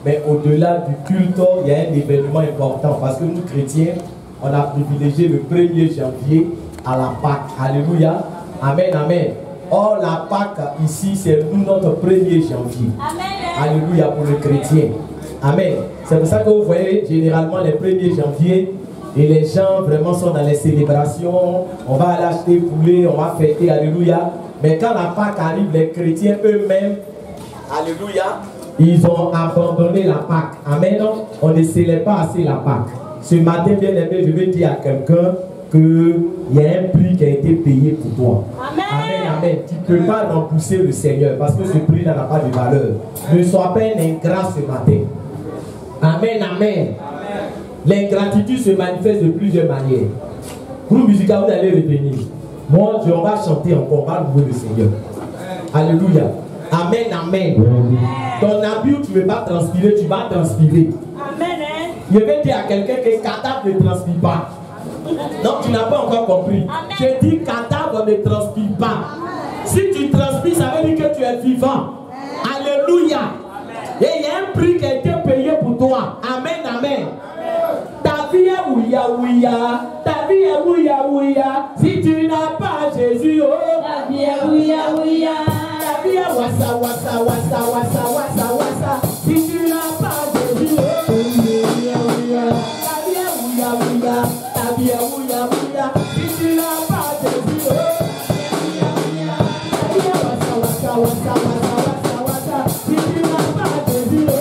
Mais au-delà du culte, il y a un événement important parce que nous chrétiens, on a privilégié le 1er janvier à la Pâque. Alléluia. Amen, amen. Or, la Pâque ici, c'est nous notre 1er janvier. Amen. Alléluia pour les chrétiens. Amen. C'est pour ça que vous voyez généralement les 1er janvier et les gens vraiment sont dans les célébrations. On va aller acheter poulet, on va fêter. Alléluia. Mais quand la Pâque arrive, les chrétiens eux-mêmes, alléluia, ils ont abandonné la Pâque. Amen. On ne célèbre pas assez la Pâque. Ce matin, bien aimé, je veux dire à quelqu'un qu'il y a un prix qui a été payé pour toi. Amen. Amen, amen. Tu ne peux pas repousser le Seigneur parce que ce prix n'a pas de valeur. Ne sois pas un ingrat ce matin. Amen, amen. L'ingratitude se manifeste de plusieurs manières. Groupe musical, vous allez revenir. Moi, on va chanter encore, on va louer le Seigneur. Alléluia. Amen, amen. Ton habit où tu ne veux pas transpirer, tu vas transpirer. Amen. Je vais dire à quelqu'un que cadavre ne transpire pas. Non, tu n'as pas encore compris. Je dis cadavre ne transpire pas. Si tu transpires, ça veut dire que tu es vivant. Alléluia. Et il y a un prix qui a été payé pour toi. Amen, amen. Ta vie est ouïa, ouïa. Ta vie est ouïa, ouïa. Si tu n'as pas Jésus, oh. Ta vie est ouïa, ouïa. Ta vie est wassa, wassa, wassa, wassa, wassa, wassa. Si tu n'as pas Jésus, oh. Ta vie est ouïa, ouïa. Ta vie est ouïa, ouïa. Si tu n'as pas Jésus, oh. Ta vie est wassa, wassa, wassa, wassa, wassa, wassa. Si tu n'as pas Jésus, oh.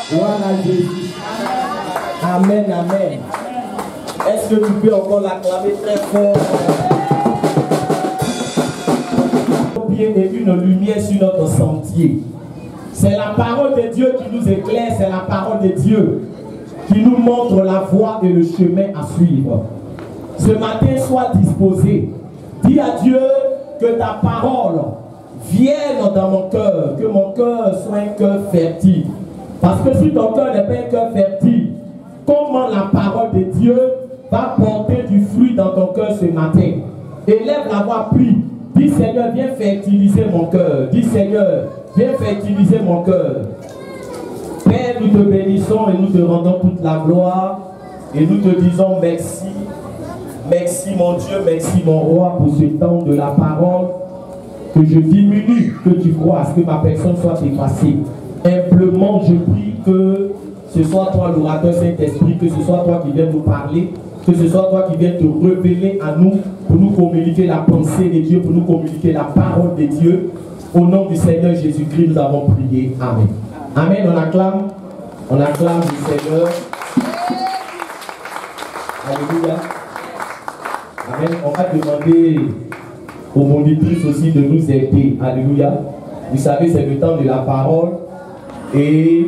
Gloire à Jésus. Amen, amen. Est-ce que tu peux encore l'acclamer très fort? Et une lumière sur notre sentier. C'est la parole de Dieu qui nous éclaire, c'est la parole de Dieu qui nous montre la voie et le chemin à suivre. Ce matin, sois disposé. Dis à Dieu que ta parole vienne dans mon cœur, que mon cœur soit un cœur fertile. Parce que si ton cœur n'est pas un cœur fertile, comment la parole de Dieu va porter du fruit dans ton cœur ce matin? Élève la voix, prie. Dis Seigneur, viens fertiliser mon cœur. Dis Seigneur, viens fertiliser mon cœur. Père, nous te bénissons et nous te rendons toute la gloire. Et nous te disons merci. Merci mon Dieu, merci mon roi pour ce temps de la parole. Que je diminue, que tu croisses, que ma personne soit effacée. Simplement, je prie que ce soit toi l'orateur Saint-Esprit, que ce soit toi qui viens nous parler, que ce soit toi qui viens te révéler à nous, pour nous communiquer la pensée de Dieu, pour nous communiquer la parole de Dieu. Au nom du Seigneur Jésus-Christ, nous avons prié. Amen. Amen, on acclame le Seigneur. Alléluia. Amen. On va demander aux monitrices aussi de nous aider. Alléluia. Vous savez, c'est le temps de la parole. Et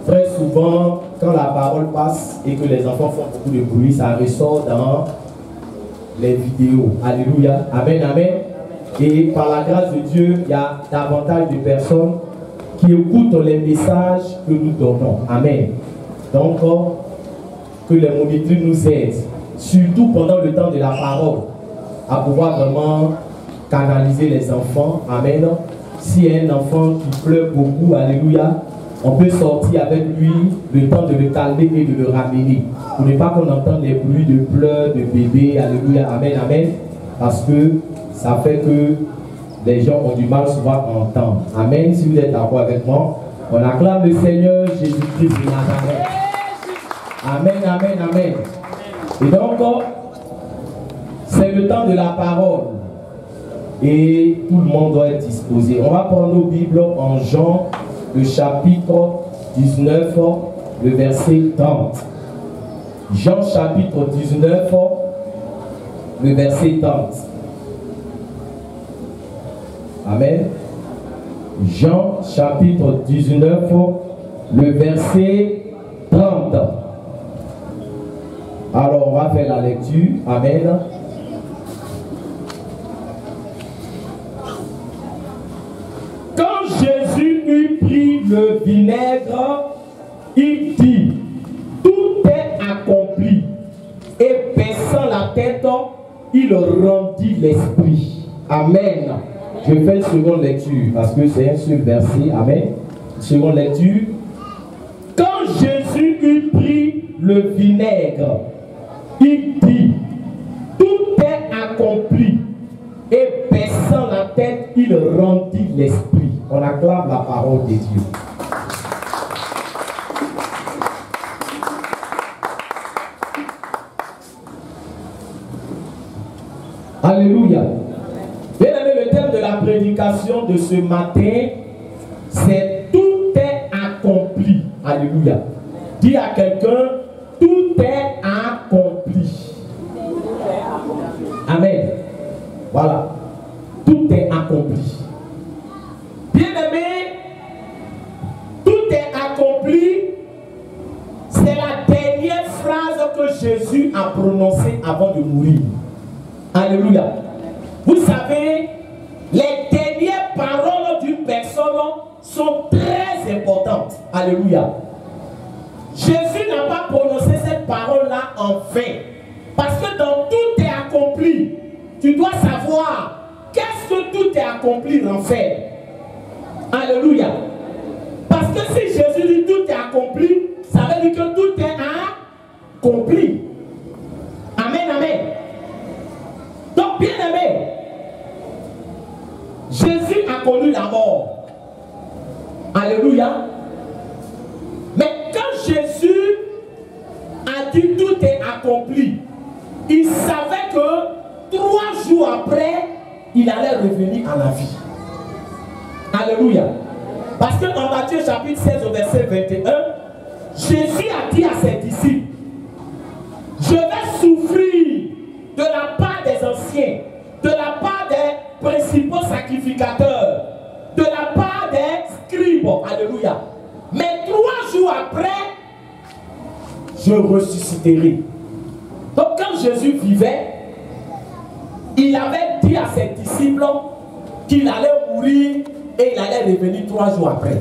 très souvent, quand la parole passe et que les enfants font beaucoup de bruit, ça ressort dans les vidéos. Alléluia. Amen, amen. Et par la grâce de Dieu, il y a davantage de personnes qui écoutent les messages que nous donnons. Amen. Donc, que les monitrices nous aident, surtout pendant le temps de la parole, à pouvoir vraiment canaliser les enfants. Amen. S'il y a un enfant qui pleure beaucoup, alléluia, on peut sortir avec lui le temps de le calmer et de le ramener. Pour ne pas qu'on entende les bruits de pleurs de bébés, alléluia, amen, amen, parce que ça fait que les gens ont du mal souvent à entendre. Amen, si vous êtes d'accord avec moi, on acclame le Seigneur Jésus-Christ de Nazareth. Amen, amen, amen. Et donc, c'est le temps de la parole. Et tout le monde doit être disposé. On va prendre nos Bibles en Jean, le chapitre 19, le verset 30. Jean chapitre 19, le verset 30. Amen. Jean chapitre 19, le verset 30. Alors on va faire la lecture. Amen. Quand Jésus eut pris le vinaigre, il dit, tout est accompli. Et baissant la tête, il rendit l'esprit. Amen. Je fais une seconde lecture parce que c'est un seul verset. Amen. Seconde lecture. Quand Jésus eut pris le vinaigre, il dit, tout est accompli. Et baissant la tête, il rendit l'esprit. On acclame la parole de Dieu. Alléluia. Bien aimé, le thème de la prédication de ce matin, c'est tout est accompli. Alléluia. Dis à quelqu'un, tout est accompli. Amen. Voilà. Tout est accompli. Bien aimé, tout est accompli. C'est la dernière phrase que Jésus a prononcée avant de mourir. Alléluia. Vous savez, les dernières paroles d'une personne sont très importantes. Alléluia. Jésus n'a pas prononcé cette parole-là en vain. Parce que dans tout est accompli, tu dois savoir qu'est-ce que tout est accompli en fait. Alléluia. Parce que si Jésus dit tout est accompli, ça veut dire que tout est accompli. Amen, amen. Donc, bien aimé, Jésus a connu la mort. Alléluia. Mais quand Jésus a dit tout est accompli, il savait que 3 jours après, il allait revenir à la vie. Alléluia. Parce que dans Matthieu chapitre 16 au verset 21, Jésus a dit à ses disciples, je vais souffrir de la part des anciens, de la part des principaux sacrificateurs, de la part des scribes. Alléluia. Mais 3 jours après, je ressusciterai. Donc quand Jésus vivait, il avait dit à ses disciples qu'il allait mourir et il allait revenir 3 jours après.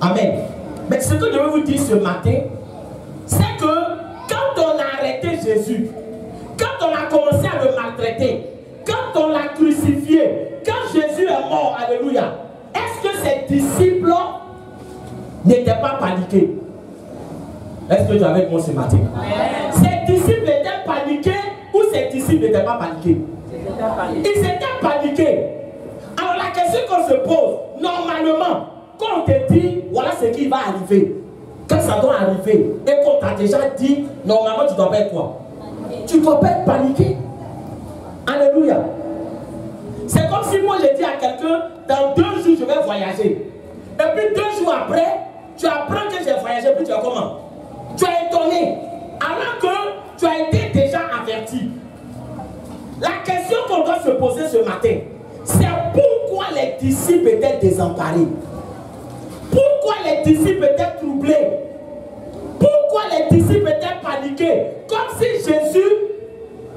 Amen. Mais ce que je veux vous dire ce matin, c'est que quand on a arrêté Jésus, quand on a commencé à le maltraiter, quand on l'a crucifié, quand Jésus est mort, alléluia, est-ce que ses disciples n'étaient pas paniqués? Est-ce que tu es avec moi ce matin? Ses disciples étaient paniqués ou ses disciples n'étaient pas paniqués? Ils étaient paniqués. Alors la question qu'on se pose, normalement, quand on te dit, voilà ce qui va arriver, quand ça doit arriver, et qu'on t'a déjà dit, normalement tu dois pas être quoi? Tu ne dois pas être paniqué. Alléluia. C'est comme si moi j'ai dit à quelqu'un, dans 2 jours je vais voyager. Et puis 2 jours après, tu apprends que j'ai voyagé, puis tu es comment? Tu es étonné, alors que tu as été déjà averti. La question qu'on doit se poser ce matin, c'est pourquoi les disciples étaient désemparés? Pourquoi les disciples étaient troublés? Pourquoi les disciples étaient paniqués? Comme si Jésus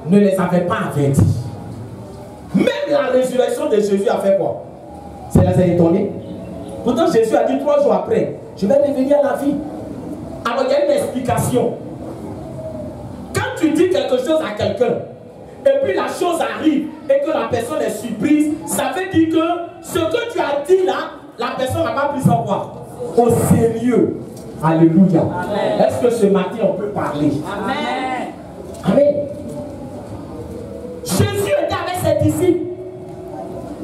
ne les avait pas avertis. Même la résurrection de Jésus a fait quoi? Ça les a étonnés. Pourtant Jésus a dit 3 jours après, je vais revenir à la vie. Alors il y a une explication. Quand tu dis quelque chose à quelqu'un, et puis la chose arrive, et que la personne est surprise, ça veut dire que ce que tu as dit là, la personne n'a pas pris ça quoi? Au sérieux. Alléluia. Est-ce que ce matin on peut parler? Amen. Amen. Jésus était avec ses disciples.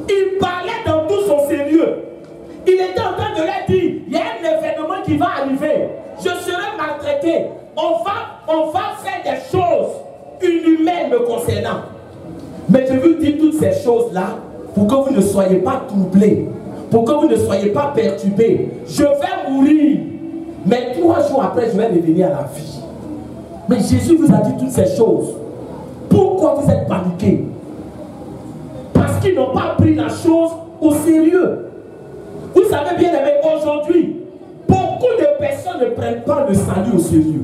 Il parlait dans tout son sérieux. Il était en train de leur dire, il y a un événement qui va arriver. Je serai maltraité. On va faire des choses inhumaines me concernant. Mais je veux dire toutes ces choses-là pour que vous ne soyez pas troublés, pour que vous ne soyez pas perturbés. Je vais mourir, mais 3 jours après, je vais revenir à la vie. Mais Jésus vous a dit toutes ces choses. Pourquoi vous êtes paniqués? Parce qu'ils n'ont pas pris la chose au sérieux. Vous savez bien aimé, aujourd'hui, beaucoup de personnes ne prennent pas le salut au sérieux.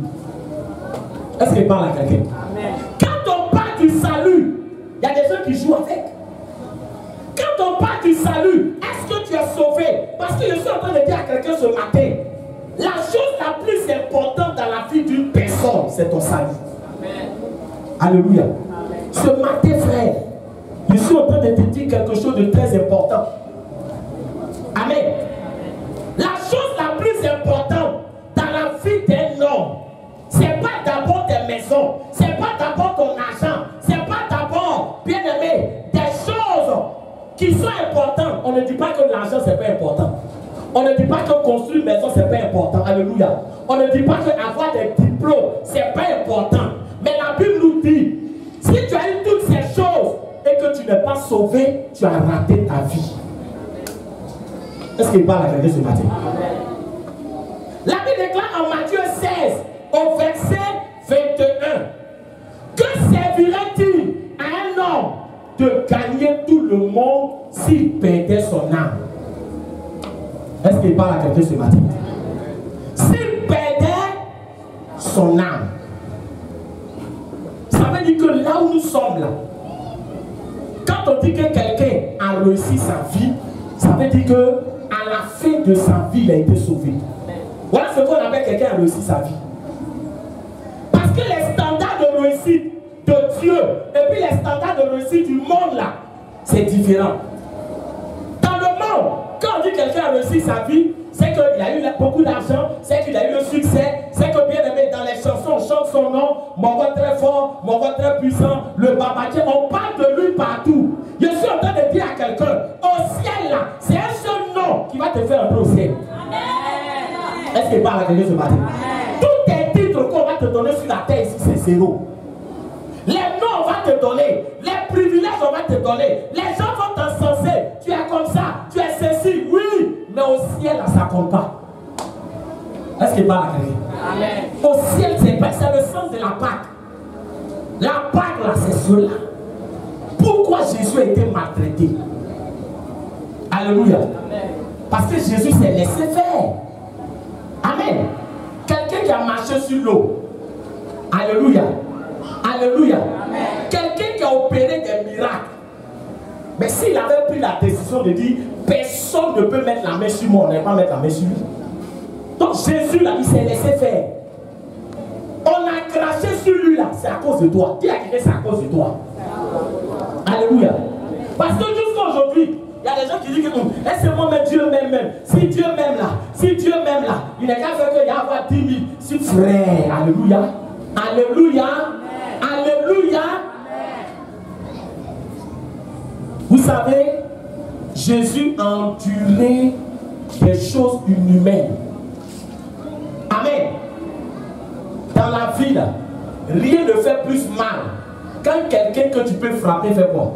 Est-ce qu'il parle à quelqu'un? Quand on parle du salut, il y a des gens qui jouent avec. Quand on parle du salut, est-ce que tu es sauvé? Parce que je suis en train de dire à quelqu'un ce matin, la chose la plus importante dans la vie d'une personne, c'est ton salut. Amen. Alléluia. Amen. Ce matin, frère, je suis en train de te dire quelque chose de très important. Amen. La chose la plus importante dans la vie d'un homme, c'est pas d'abord tes maisons, c'est pas d'abord ton argent, c'est pas d'abord, bien aimé, des choses qui sont importantes. On ne dit pas que l'argent c'est pas important. On ne dit pas que construire une maison c'est pas important. Alléluia. On ne dit pas que avoir des diplômes c'est pas important. Mais la Bible nous dit, si tu as eu toutes ces choses et que tu n'es pas sauvé, tu as raté ta vie. Est-ce qu'il parle à quelqu'un ce matin? La Bible déclare en Matthieu 16, au verset 21, que servirait-il à un homme de gagner tout le monde s'il perdait son âme? Est-ce qu'il parle à quelqu'un ce matin? S'il perdait son âme, ça veut dire que là où nous sommes là, quand on dit que quelqu'un a réussi sa vie, ça veut dire que à la fin de sa vie, il a été sauvé. Voilà ce qu'on appelle quelqu'un a réussi sa vie. Parce que les standards de réussite de Dieu et puis les standards de réussite du monde là, c'est différent. Dans le monde, quand on dit quelqu'un a réussi sa vie, c'est qu'il a eu beaucoup d'argent, c'est qu'il a eu le succès, c'est que bien aimé dans les chansons, on chante son nom, mon voix très fort, mon voix très puissant, le babatier, on parle de lui partout. Je suis en train de dire à quelqu'un, au ciel là, c'est un seul nom qui va te faire entrer au ciel. Est-ce qu'il parle à quelqu'un ce matin? Tous tes titres qu'on va te donner sur la terre ici, c'est zéro. Les noms, on va te donner. Les privilèges, on va te donner. Les gens vont t'encenser. Tu es comme ça, tu es ceci, oui. Mais au ciel, là, ça ne compte pas. Est-ce qu'il parle à quelqu'un? Amen. Au ciel, c'est le sens de la Pâque. La Pâque, là, c'est cela. Pourquoi Jésus a été maltraité? Alléluia. Amen. Parce que Jésus s'est laissé faire. Amen. Quelqu'un qui a marché sur l'eau. Alléluia. Alléluia. Amen. Quelqu'un qui a opéré des miracles. Mais s'il avait pris la décision de dire personne ne peut mettre la main sur moi, on n'allait pas mettre la main sur lui. Donc Jésus là, il s'est laissé faire. On a craché sur lui là, c'est à cause de toi. Qui a dit que c'est à cause de toi? Alléluia. Parce que jusqu'à aujourd'hui, il y a des gens qui disent que laissez-moi, mais Dieu m'aime même. Si Dieu m'aime là, si Dieu m'aime là, il n'est qu'à faire qu'il y a avoir 10 000. Si frère, alléluia. Alléluia. Alléluia. Vous savez, Jésus a enduré des choses inhumaines. Amen. Dans la vie, là, rien ne fait plus mal. Quand quelqu'un que tu peux frapper fait quoi?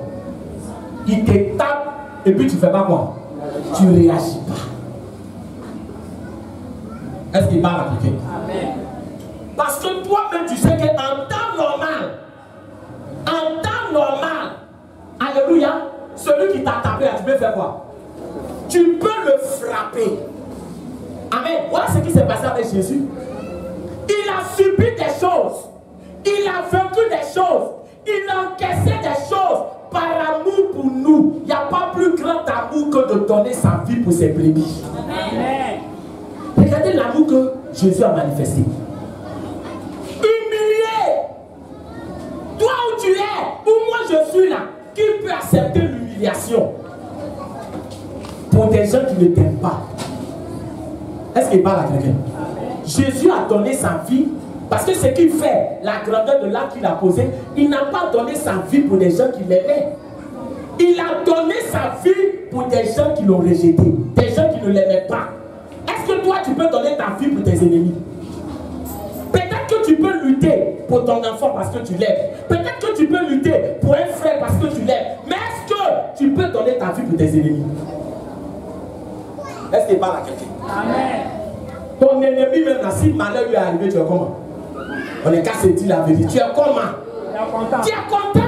Il te tape et puis tu fais pas quoi? Tu ne réagis pas. Est-ce qu'il parle à quelqu'un? Amen. Parce que toi-même tu sais qu'en temps normal, alléluia, celui qui t'a tapé, tu peux faire quoi? Tu peux le frapper. Amen. Voilà ce qui s'est passé avec Jésus. Il a subi des choses. Il a vécu des choses. Il a encaissé des choses par amour pour nous. Il n'y a pas plus grand amour que de donner sa vie pour ses brebis. Amen. Regardez l'amour que Jésus a manifesté. Humilié. Toi où tu es, où moi je suis là, qui peut accepter l'humiliation pour des gens qui ne t'aiment pas? Est-ce qu'il parle à quelqu'un? Jésus a donné sa vie parce que ce qu'il fait, la grandeur de l'acte qu'il a posé, il n'a pas donné sa vie pour des gens qui l'aimaient. Il a donné sa vie pour des gens qui l'ont rejeté, des gens qui ne l'aimaient pas. Est-ce que toi tu peux donner ta vie pour tes ennemis? Peut-être que tu peux lutter pour ton enfant parce que tu l'aimes. Peut-être que tu peux lutter pour un frère parce que tu l'aimes. Mais est-ce que tu peux donner ta vie pour tes ennemis? Est-ce qu'il parle à quelqu'un? Amen. Ton ennemi même là, si malheur lui est arrivé, tu es comment? On est qu'à se dire la vérité. Tu es comment? Tu es content?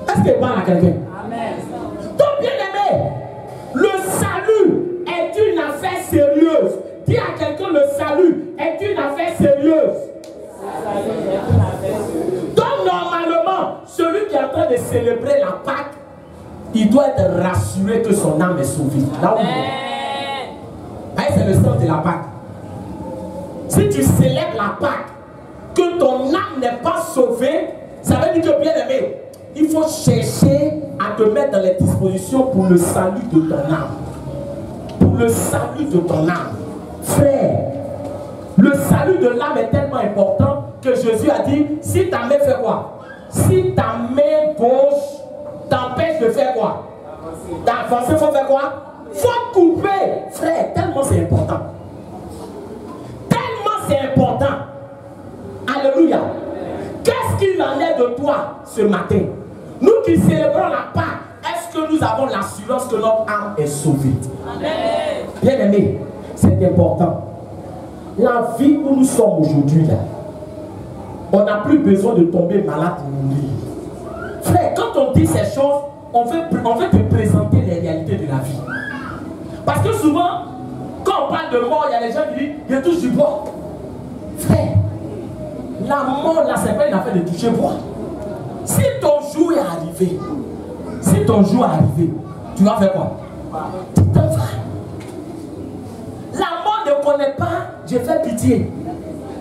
Est-ce qu'il parle à quelqu'un? Amen. Ton bien-aimé, le salut est une affaire sérieuse. Dis à quelqu'un, le salut est une affaire sérieuse. Donc normalement, celui qui est en train de célébrer la Pâque, il doit être rassuré que son âme est sauvée. Là où c'est le sens de la Pâque. Si tu célèbres la Pâque, que ton âme n'est pas sauvée, ça veut dire que bien aimé, il faut chercher à te mettre dans les dispositions pour le salut de ton âme. Pour le salut de ton âme. Frère, le salut de l'âme est tellement important que Jésus a dit, si ta main fait quoi? Si ta main gauche t'empêche de faire quoi? D'avancer, il faut faire quoi? Il faut couper. Frère, tellement c'est important. Tellement c'est important. Alléluia. Qu'est-ce qu'il en est de toi ce matin? Nous qui célébrons la Pâque, est-ce que nous avons l'assurance que notre âme est sauvée? Amen. Bien aimé, c'est important. La vie où nous sommes aujourd'hui, là, on n'a plus besoin de tomber malade pour mourir. Frère, quand on dit ces choses, on veut te présenter les réalités de la vie. Parce que souvent, quand on parle de mort, il y a des gens qui disent, je touche du bois. Frère, la mort là, c'est pas une affaire de toucher bois. Si ton jour est arrivé, tu vas faire quoi? Tu t'en vas. La mort ne connaît pas, je fais pitié.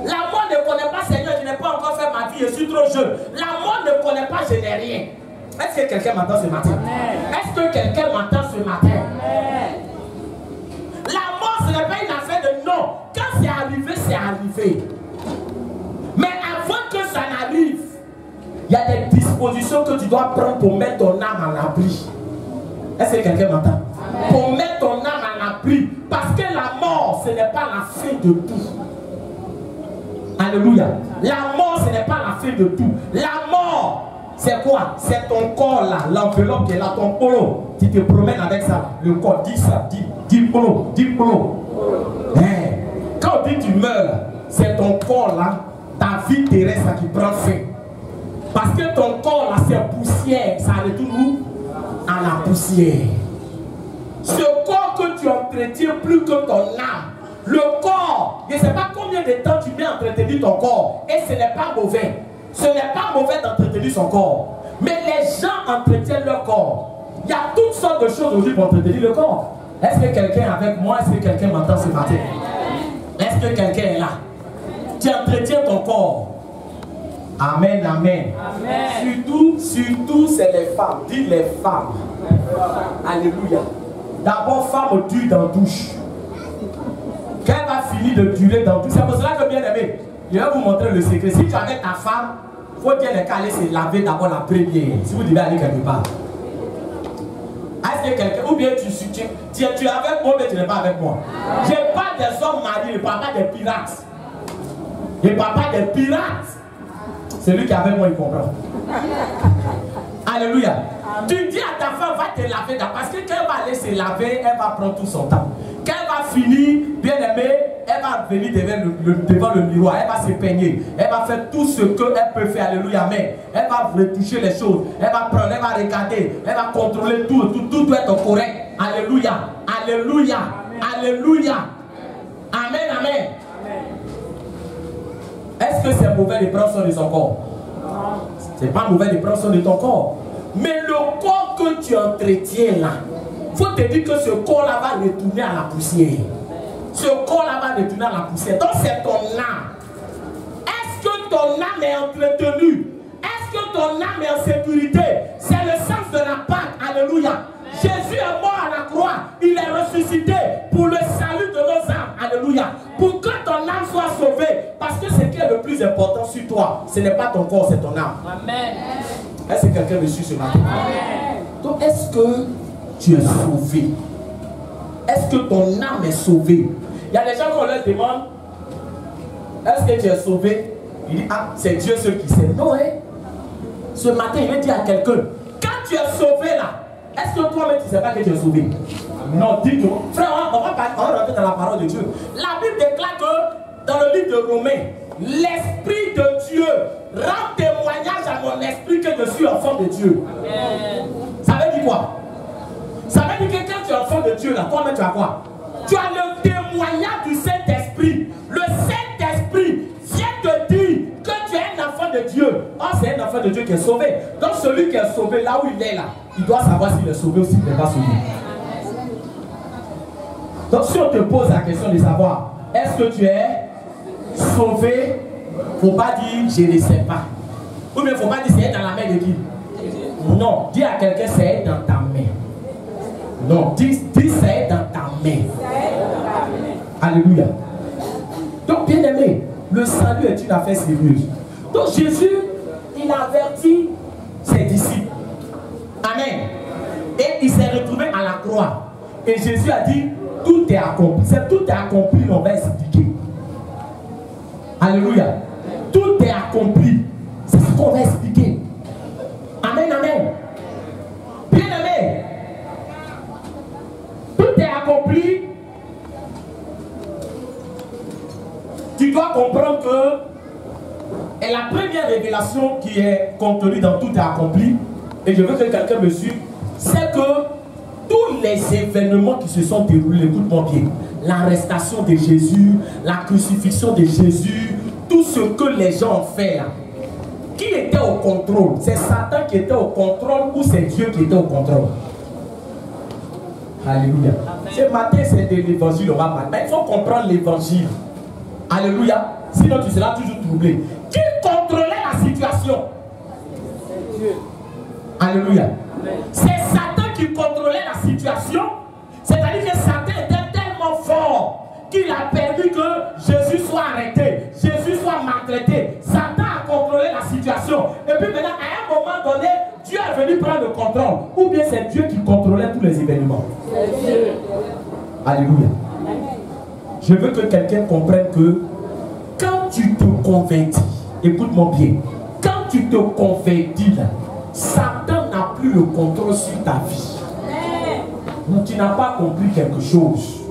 La mort ne connaît pas, Seigneur, je n'ai pas encore fait ma vie, je suis trop jeune. La mort ne connaît pas, je n'ai rien. Est-ce que quelqu'un m'entend ce matin? Est-ce que quelqu'un m'entend ce matin? La mort, ce n'est pas une affaire de non. Quand c'est arrivé, c'est arrivé. Mais avant que ça n'arrive, il y a des dispositions que tu dois prendre pour mettre ton âme à l'abri. Est-ce que quelqu'un m'entend? Pour mettre ton âme à l'abri. Parce que la mort, ce n'est pas la fin de tout. Alléluia. La mort, ce n'est pas la fin de tout. La mort, c'est quoi? C'est ton corps là, l'enveloppe qui est là, ton polo. Tu te promènes avec ça. Le corps, dis ça, dis polo, dis polo. Quand on dit tu meurs, c'est ton corps là, ta vie terrestre là, qui prend fin. Parce que ton corps là, c'est poussière. Ça retourne où? À la poussière. Ce corps que tu entretiens plus que ton âme. Le corps, je ne sais pas combien de temps tu mets à entretenir ton corps. Et ce n'est pas mauvais. Ce n'est pas mauvais d'entretenir son corps. Mais les gens entretiennent leur corps. Il y a toutes sortes de choses aujourd'hui pour entretenir le corps. Est-ce que quelqu'un est avec moi? Est-ce que quelqu'un m'entend ce matin? Est-ce que quelqu'un est là? Tu entretiens ton corps. Amen, amen. Amen. Surtout, c'est les femmes. Dis les femmes. Alléluia. D'abord, femme dure dans la douche. Quand elle va finir de durer dans la douche, c'est pour cela que bien aimé, je vais vous montrer le secret. Si tu es avec ta femme, il faut bien les caler, se laver d'abord la première. Si vous devez aller quelque part. Est-ce que quelqu'un, ou bien tu es avec moi, mais tu n'es pas avec moi. Je parle des hommes mariés, je ne parle pas des pirates. Je ne parle pas des pirates. Celui qui est avec moi, il comprend. Alléluia. Tu dis à ta femme, va te laver parce que quand elle va aller se laver, elle va prendre tout son temps. Quand elle va finir, bien aimée, elle va venir devant le miroir, elle va se peigner, elle va faire tout ce qu'elle peut faire. Alléluia. Mais elle va retoucher les choses, elle va prendre, elle va regarder, elle va contrôler tout doit être correct. Alléluia. Alléluia. Alléluia. Amen, amen. Est-ce que c'est mauvais de prendre soin de son corps? C'est pas mauvais de prendre soin de ton corps. Mais le corps que tu entretiens là, il faut te dire que ce corps-là va retourner à la poussière. Ce corps-là va retourner à la poussière. Donc c'est ton âme. Est-ce que ton âme est entretenue? Est-ce que ton âme est en sécurité? C'est le sens de la Pâque. Alléluia. Jésus est mort à la croix. Il est ressuscité pour le salut de nos âmes. Alléluia. Pour que ton âme soit sauvée. Parce que ce qui est le plus important sur toi, ce n'est pas ton corps, c'est ton âme. Amen. Est-ce que quelqu'un me suit ce matin? Amen. Donc est-ce que tu es sauvé? Est-ce que ton âme est sauvée? Il y a des gens qu'on leur demande, est-ce que tu es sauvé? Il dit, ah, c'est Dieu seul qui sait. Non, hein? Ce matin, il veut dire à quelqu'un, quand tu es sauvé là, est-ce que toi-même tu ne sais pas que tu es sauvé? Non, dis-toi. Frère, on va rentrer dans la parole de Dieu. La Bible déclare que dans le livre de Romains, l'Esprit de Dieu rend témoignage à mon esprit que je suis enfant de Dieu. Amen. Ça veut dire quoi? Ça veut dire que quand tu es enfant de Dieu, là, toi-même tu as quoi? Tu as le témoignage du Saint-Esprit. Le Saint-Esprit vient te dire que tu es un enfant de Dieu. Oh, c'est un enfant de Dieu qui est sauvé. Donc celui qui est sauvé, là où il est là, il doit savoir s'il est sauvé ou s'il n'est pas sauvé. Donc si on te pose la question de savoir, est-ce que tu es sauvé? Il ne faut pas dire je ne sais pas. Ou bien il ne faut pas dire c'est dans la main de qui? Non, dis à quelqu'un c'est dans ta main. Non, dis c'est dans ta main. Alléluia. Donc bien aimé, le salut est une affaire sérieuse. Donc Jésus, il a averti ses disciples. Amen. Et il s'est retrouvé à la croix. Et Jésus a dit, tout est accompli. C'est tout est accompli, on va expliquer. Alléluia. Tout est accompli. C'est ce qu'on va expliquer. Amen, amen. Bien aimé. Tout est accompli. Tu dois comprendre que et la première révélation qui est contenue dans tout est accompli, et je veux que quelqu'un me suive, c'est que tous les événements qui se sont déroulés, écoute-moi bien, l'arrestation de Jésus, la crucifixion de Jésus, tout ce que les gens ont fait là, qui était au contrôle? C'est Satan qui était au contrôle ou c'est Dieu qui était au contrôle? Alléluia. Ce matin, c'est de l'évangile, on va parler. Mais il faut comprendre l'évangile. Alléluia. Sinon, tu seras toujours troublé. Qui contrôlait la situation? Alléluia. C'est Satan qui contrôlait la situation. C'est-à-dire que Satan était tellement fort qu'il a permis que Jésus soit arrêté, Jésus soit maltraité. Satan a contrôlé la situation. Et puis maintenant, à un moment donné, Dieu est venu prendre le contrôle. Ou bien c'est Dieu qui contrôlait tous les événements. Alléluia. Je veux que quelqu'un comprenne que quand tu te convertis, écoute-moi bien. Quand tu te convertis, là, Satan n'a plus le contrôle sur ta vie. Donc tu n'as pas compris quelque chose.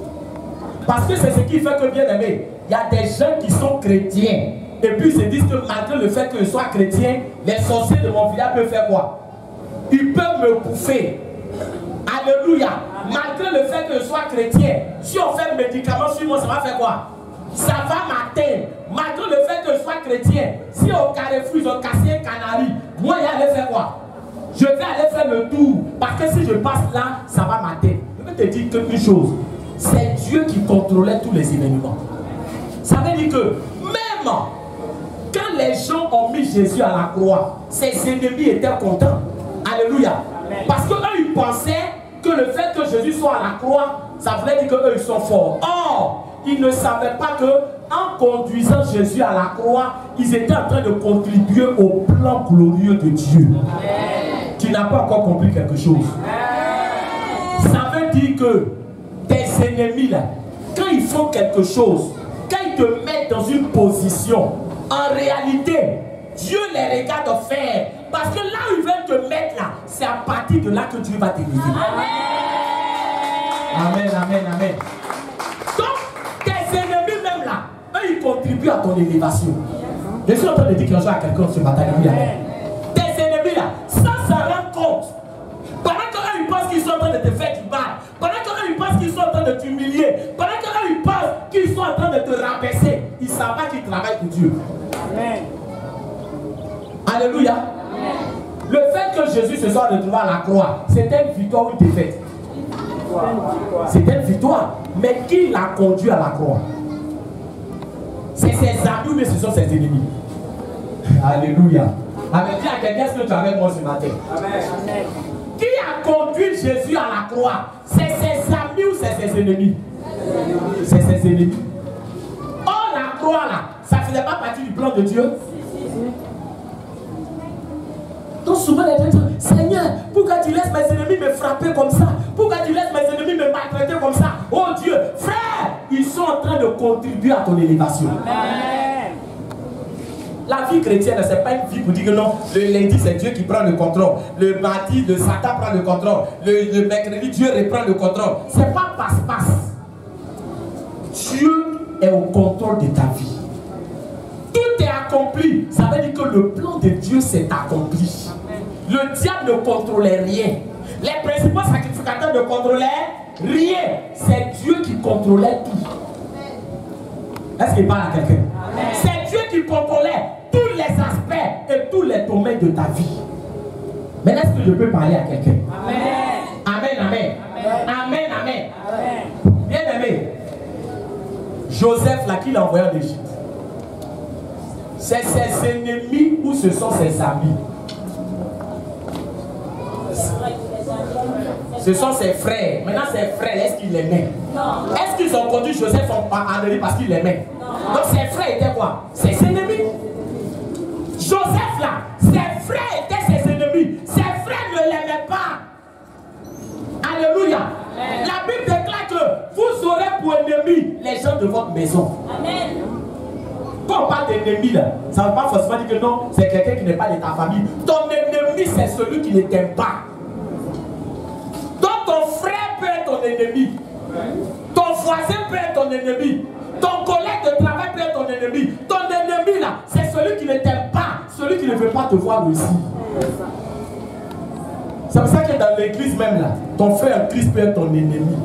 Parce que c'est ce qui fait que, bien aimé, il y a des gens qui sont chrétiens. Et puis ils se disent que malgré le fait qu'ils soient chrétiens, les sorciers de mon village peuvent faire quoi? Ils peuvent me bouffer. Alléluia. Malgré le fait que je sois chrétien, si on fait un médicament sur moi, ça va faire quoi? Ça va m'atteindre. Malgré le fait que je sois chrétien, si au Carrefour ils ont cassé un canari, moi il allait faire quoi? Je vais aller faire le tour. Parce que si je passe là, ça va m'atteindre. Je vais te dire quelque chose. C'est Dieu qui contrôlait tous les événements. Ça veut dire que même quand les gens ont mis Jésus à la croix, ses ennemis étaient contents. Alléluia. Parce qu'eux ils pensaient que le fait que Jésus soit à la croix, ça voulait dire qu'eux ils sont forts. Or, ils ne savaient pas que en conduisant Jésus à la croix, ils étaient en train de contribuer au plan glorieux de Dieu. Tu n'as pas encore compris quelque chose. Ça veut dire que tes ennemis là, quand ils font quelque chose, quand ils te mettent dans une position, en réalité, Dieu les regarde faire. Parce que là où ils veulent te mettre là, c'est à partir de là que Dieu va t'élever. Amen, amen, amen. Donc, tes ennemis même là, eux ils contribuent à ton élévation. Je suis en train de dire quelque chose à quelqu'un ce matin. Tes ennemis là, sans s'en rendre compte, pendant qu'eux ils pensent qu'ils sont en train de te faire du mal, pendant qu'eux ils pensent qu'ils sont en train de t'humilier, pendant qu'eux ils pensent qu'ils sont en train de te rabaisser, ils ne savent pas qu'ils travaillent pour Dieu. Amen. Alléluia. Amen. Le fait que Jésus se soit retrouvé à la croix, c'était une victoire ou une défaite? C'était une victoire. Mais qui l'a conduit à la croix? C'est ses amis ou bien ce sont ses ennemis? Alléluia. Amen. Dis à quelqu'un ce que tu as avec moi ce matin. Amen. Qui a conduit Jésus à la croix? C'est ses amis ou c'est ses ennemis? C'est ses ennemis. Or la croix là, ça ne faisait pas partie du plan de Dieu. Donc souvent les gens disent, Seigneur, pourquoi tu laisses mes ennemis me frapper comme ça? Pourquoi tu laisses mes ennemis me maltraiter comme ça? Oh Dieu, frère, ils sont en train de contribuer à ton élévation. Amen. La vie chrétienne, ce n'est pas une vie pour dire que non, le lundi c'est Dieu qui prend le contrôle. Le mardi, le Satan prend le contrôle. Le mercredi, Dieu reprend le contrôle. Ce n'est pas passe-passe. Dieu est au contrôle de ta vie. Tout est accompli. Ça veut dire que le plan de Dieu s'est accompli. Le diable ne contrôlait rien. Les principaux sacrificateurs ne contrôlaient rien. C'est Dieu qui contrôlait tout. Est-ce qu'il parle à quelqu'un? C'est Dieu qui contrôlait tous les aspects et tous les domaines de ta vie. Mais est-ce que je peux parler à quelqu'un? Amen. Amen, amen. Amen, amen. Amen. Bien aimé, Joseph là qui l'a envoyé en Égypte, c'est ses ennemis ou ce sont ses amis? Ce sont ses frères. Maintenant ses frères, est-ce qu'ils l'aimaient? Non. Est-ce qu'ils ont conduit Joseph en Égypte parce qu'ils l'aimaient? Non. Donc ses frères étaient quoi? Ses ennemis. Joseph là, ses frères étaient ses ennemis. Ses frères ne l'aimaient pas. Alléluia. Amen. La Bible déclare que vous aurez pour ennemis les gens de votre maison. Amen. Quand on parle d'ennemi là, ça ne veut pas forcément dire que non, c'est quelqu'un qui n'est pas de ta famille. Ton ennemi, c'est celui qui ne t'aime pas. Donc ton frère peut être ton ennemi. Ton voisin peut être ton ennemi. Ton collègue de travail peut être ton ennemi. Ton ennemi là, c'est celui qui ne t'aime pas, celui qui ne veut pas te voir réussir. C'est pour ça que dans l'église même là, ton frère en Christ peut être ton ennemi.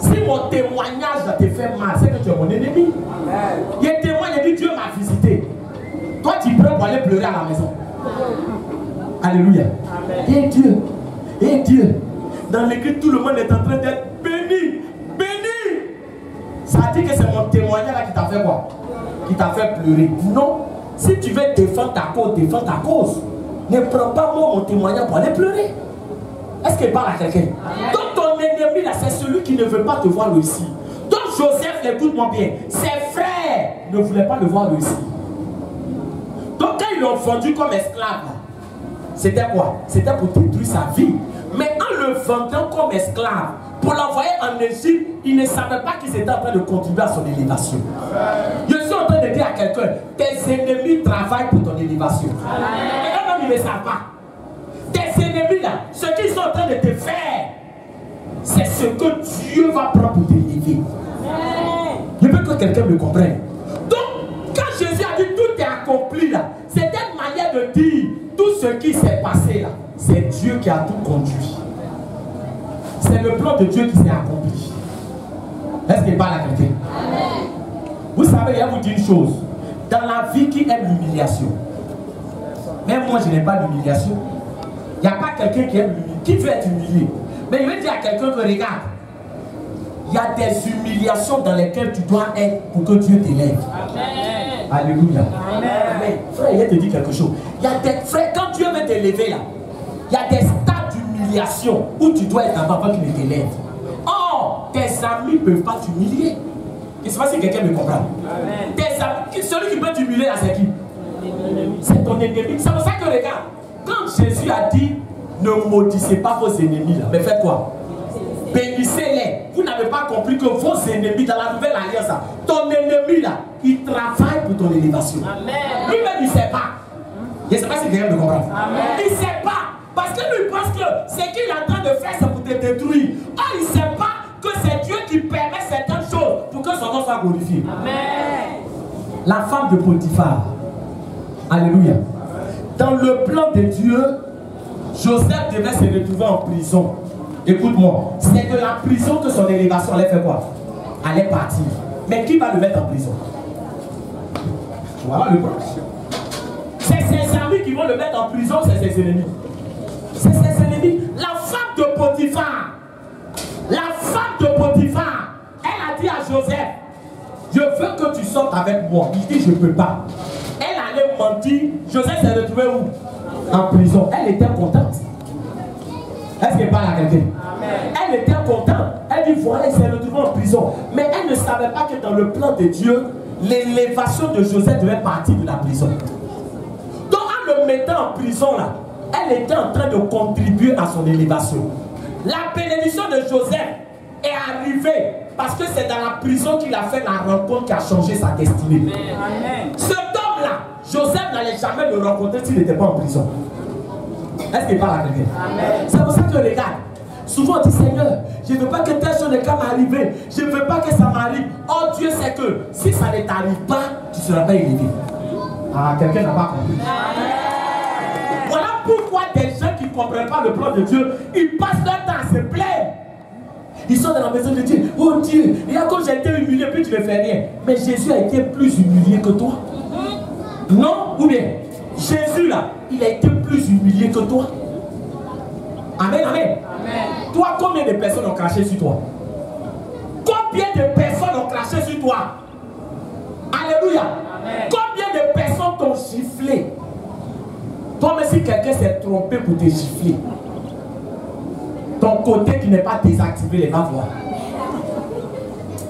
Si mon témoignage te fait mal, c'est que tu es mon ennemi. Amen. Il témoigne, il dit Dieu m'a visité. Toi tu prends pour aller pleurer à la maison. Alléluia. Et Dieu, dans l'église tout le monde est en train d'être béni. Béni. Ça dit que c'est mon témoignage là qui t'a fait quoi? Qui t'a fait pleurer. Non. Si tu veux défendre ta cause, défends ta cause. Ne prends pas moi mon témoignage pour aller pleurer. Est-ce qu'il parle à quelqu'un? Donc ton ennemi là, c'est celui qui ne veut pas te voir réussir. Donc Joseph, écoute-moi bien, ses frères ne voulaient pas le voir réussir. Donc quand ils l'ont vendu comme esclave, c'était quoi? C'était pour détruire sa vie. Mais en le vendant comme esclave, pour l'envoyer en Égypte, il ne savait pas qu'il était en train de contribuer à son élévation. Je suis en train de dire à quelqu'un, tes ennemis travaillent pour ton élévation. Et eux-mêmes, ils ne le savent pas. Tes ennemis là, ce qu'ils sont en train de te faire, c'est ce que Dieu va prendre pour t'élever. Je veux que quelqu'un me comprenne. Donc, quand Jésus a dit tout est accompli là, c'est une manière de dire tout ce qui s'est passé là, c'est Dieu qui a tout conduit. C'est le plan de Dieu qui s'est accompli. Est-ce qu'il parle à quelqu'un? Vous savez, il y a vous dire une chose. Dans la vie, qui aime l'humiliation? Même moi, je n'aime pas l'humiliation. Il n'y a pas quelqu'un qui aime l'humiliation. Qui veut être humilié? Mais je vais dire à quelqu'un que regarde, il y a des humiliations dans lesquelles tu dois être pour que Dieu t'élève. Alléluia. Amen. Frère, il va te dire quelque chose. Il y a des frères, quand Dieu veut t'élever là, il y a des stades d'humiliation où tu dois être avant qu'il ne t'élève. Or, tes amis ne peuvent pas t'humilier. Je ne sais pas si quelqu'un me comprend. Tes amis, celui qui peut t'humilier là, c'est qui? C'est ton ennemi. C'est pour ça que regarde, quand Jésus a dit ne maudissez pas vos ennemis là, mais faites quoi? Bénissez-les. Vous n'avez pas compris que vos ennemis dans la nouvelle alliance, ton ennemi là, il travaille pour ton élévation. Lui-même il ne sait pas. Je ne sais pas si quelqu'un me comprend. Il ne sait pas. Parce que lui pense que ce qu'il est en train de faire, c'est pour te détruire. Or, il ne sait pas que c'est Dieu qui permet certaines choses pour que son nom soit glorifié. La femme de Potiphar. Alléluia. Dans le plan de Dieu, Joseph devait se retrouver en prison. Écoute-moi, c'est de la prison que son élévation allait faire quoi? Allait partir. Mais qui va le mettre en prison? Voilà le problème. C'est ses amis qui vont le mettre en prison, c'est ses ennemis. C'est ses ennemis. La femme de Potiphar, elle a dit à Joseph, je veux que tu sortes avec moi. Il dit, je ne peux pas. Elle allait mentir. Joseph s'est retrouvé où? En prison. Elle était contente. Est-ce qu'elle parle à quelqu'un? Elle était contente. Elle dit, voilà, elle s'est retrouvée en prison. Mais elle ne savait pas que dans le plan de Dieu, l'élévation de Joseph devait partir de la prison. Donc, en le mettant en prison là, elle était en train de contribuer à son élévation. La bénédiction de Joseph est arrivée parce que c'est dans la prison qu'il a fait la rencontre qui a changé sa destinée. Amen. Cet homme-là, Joseph n'allait jamais le rencontrer s'il n'était pas en prison. Est-ce qu'il parle à quelqu'un? C'est pour ça que regarde, souvent on dit Seigneur, je ne veux pas que telle chose ne m'arrive, je ne veux pas que ça m'arrive. Oh Dieu sait que si ça ne t'arrive pas, tu ne seras pas élevé. Ah, quelqu'un n'a pas compris. Voilà pourquoi des gens qui ne comprennent pas le plan de Dieu, ils passent leur temps à se plaindre. Ils sont dans la maison de Dieu. Oh Dieu, et quand j'ai été humilié, puis tu ne fais rien. Mais Jésus a été plus humilié que toi. Non? Ou bien, Jésus là, il a été plus humilié que toi. Amen, amen. Toi, combien de personnes ont craché sur toi? Combien de personnes ont craché sur toi? Alléluia. Amen. Combien de personnes t'ont giflé? Toi-même, si quelqu'un s'est trompé pour te gifler, ton côté qui n'est pas désactivé, il va voir.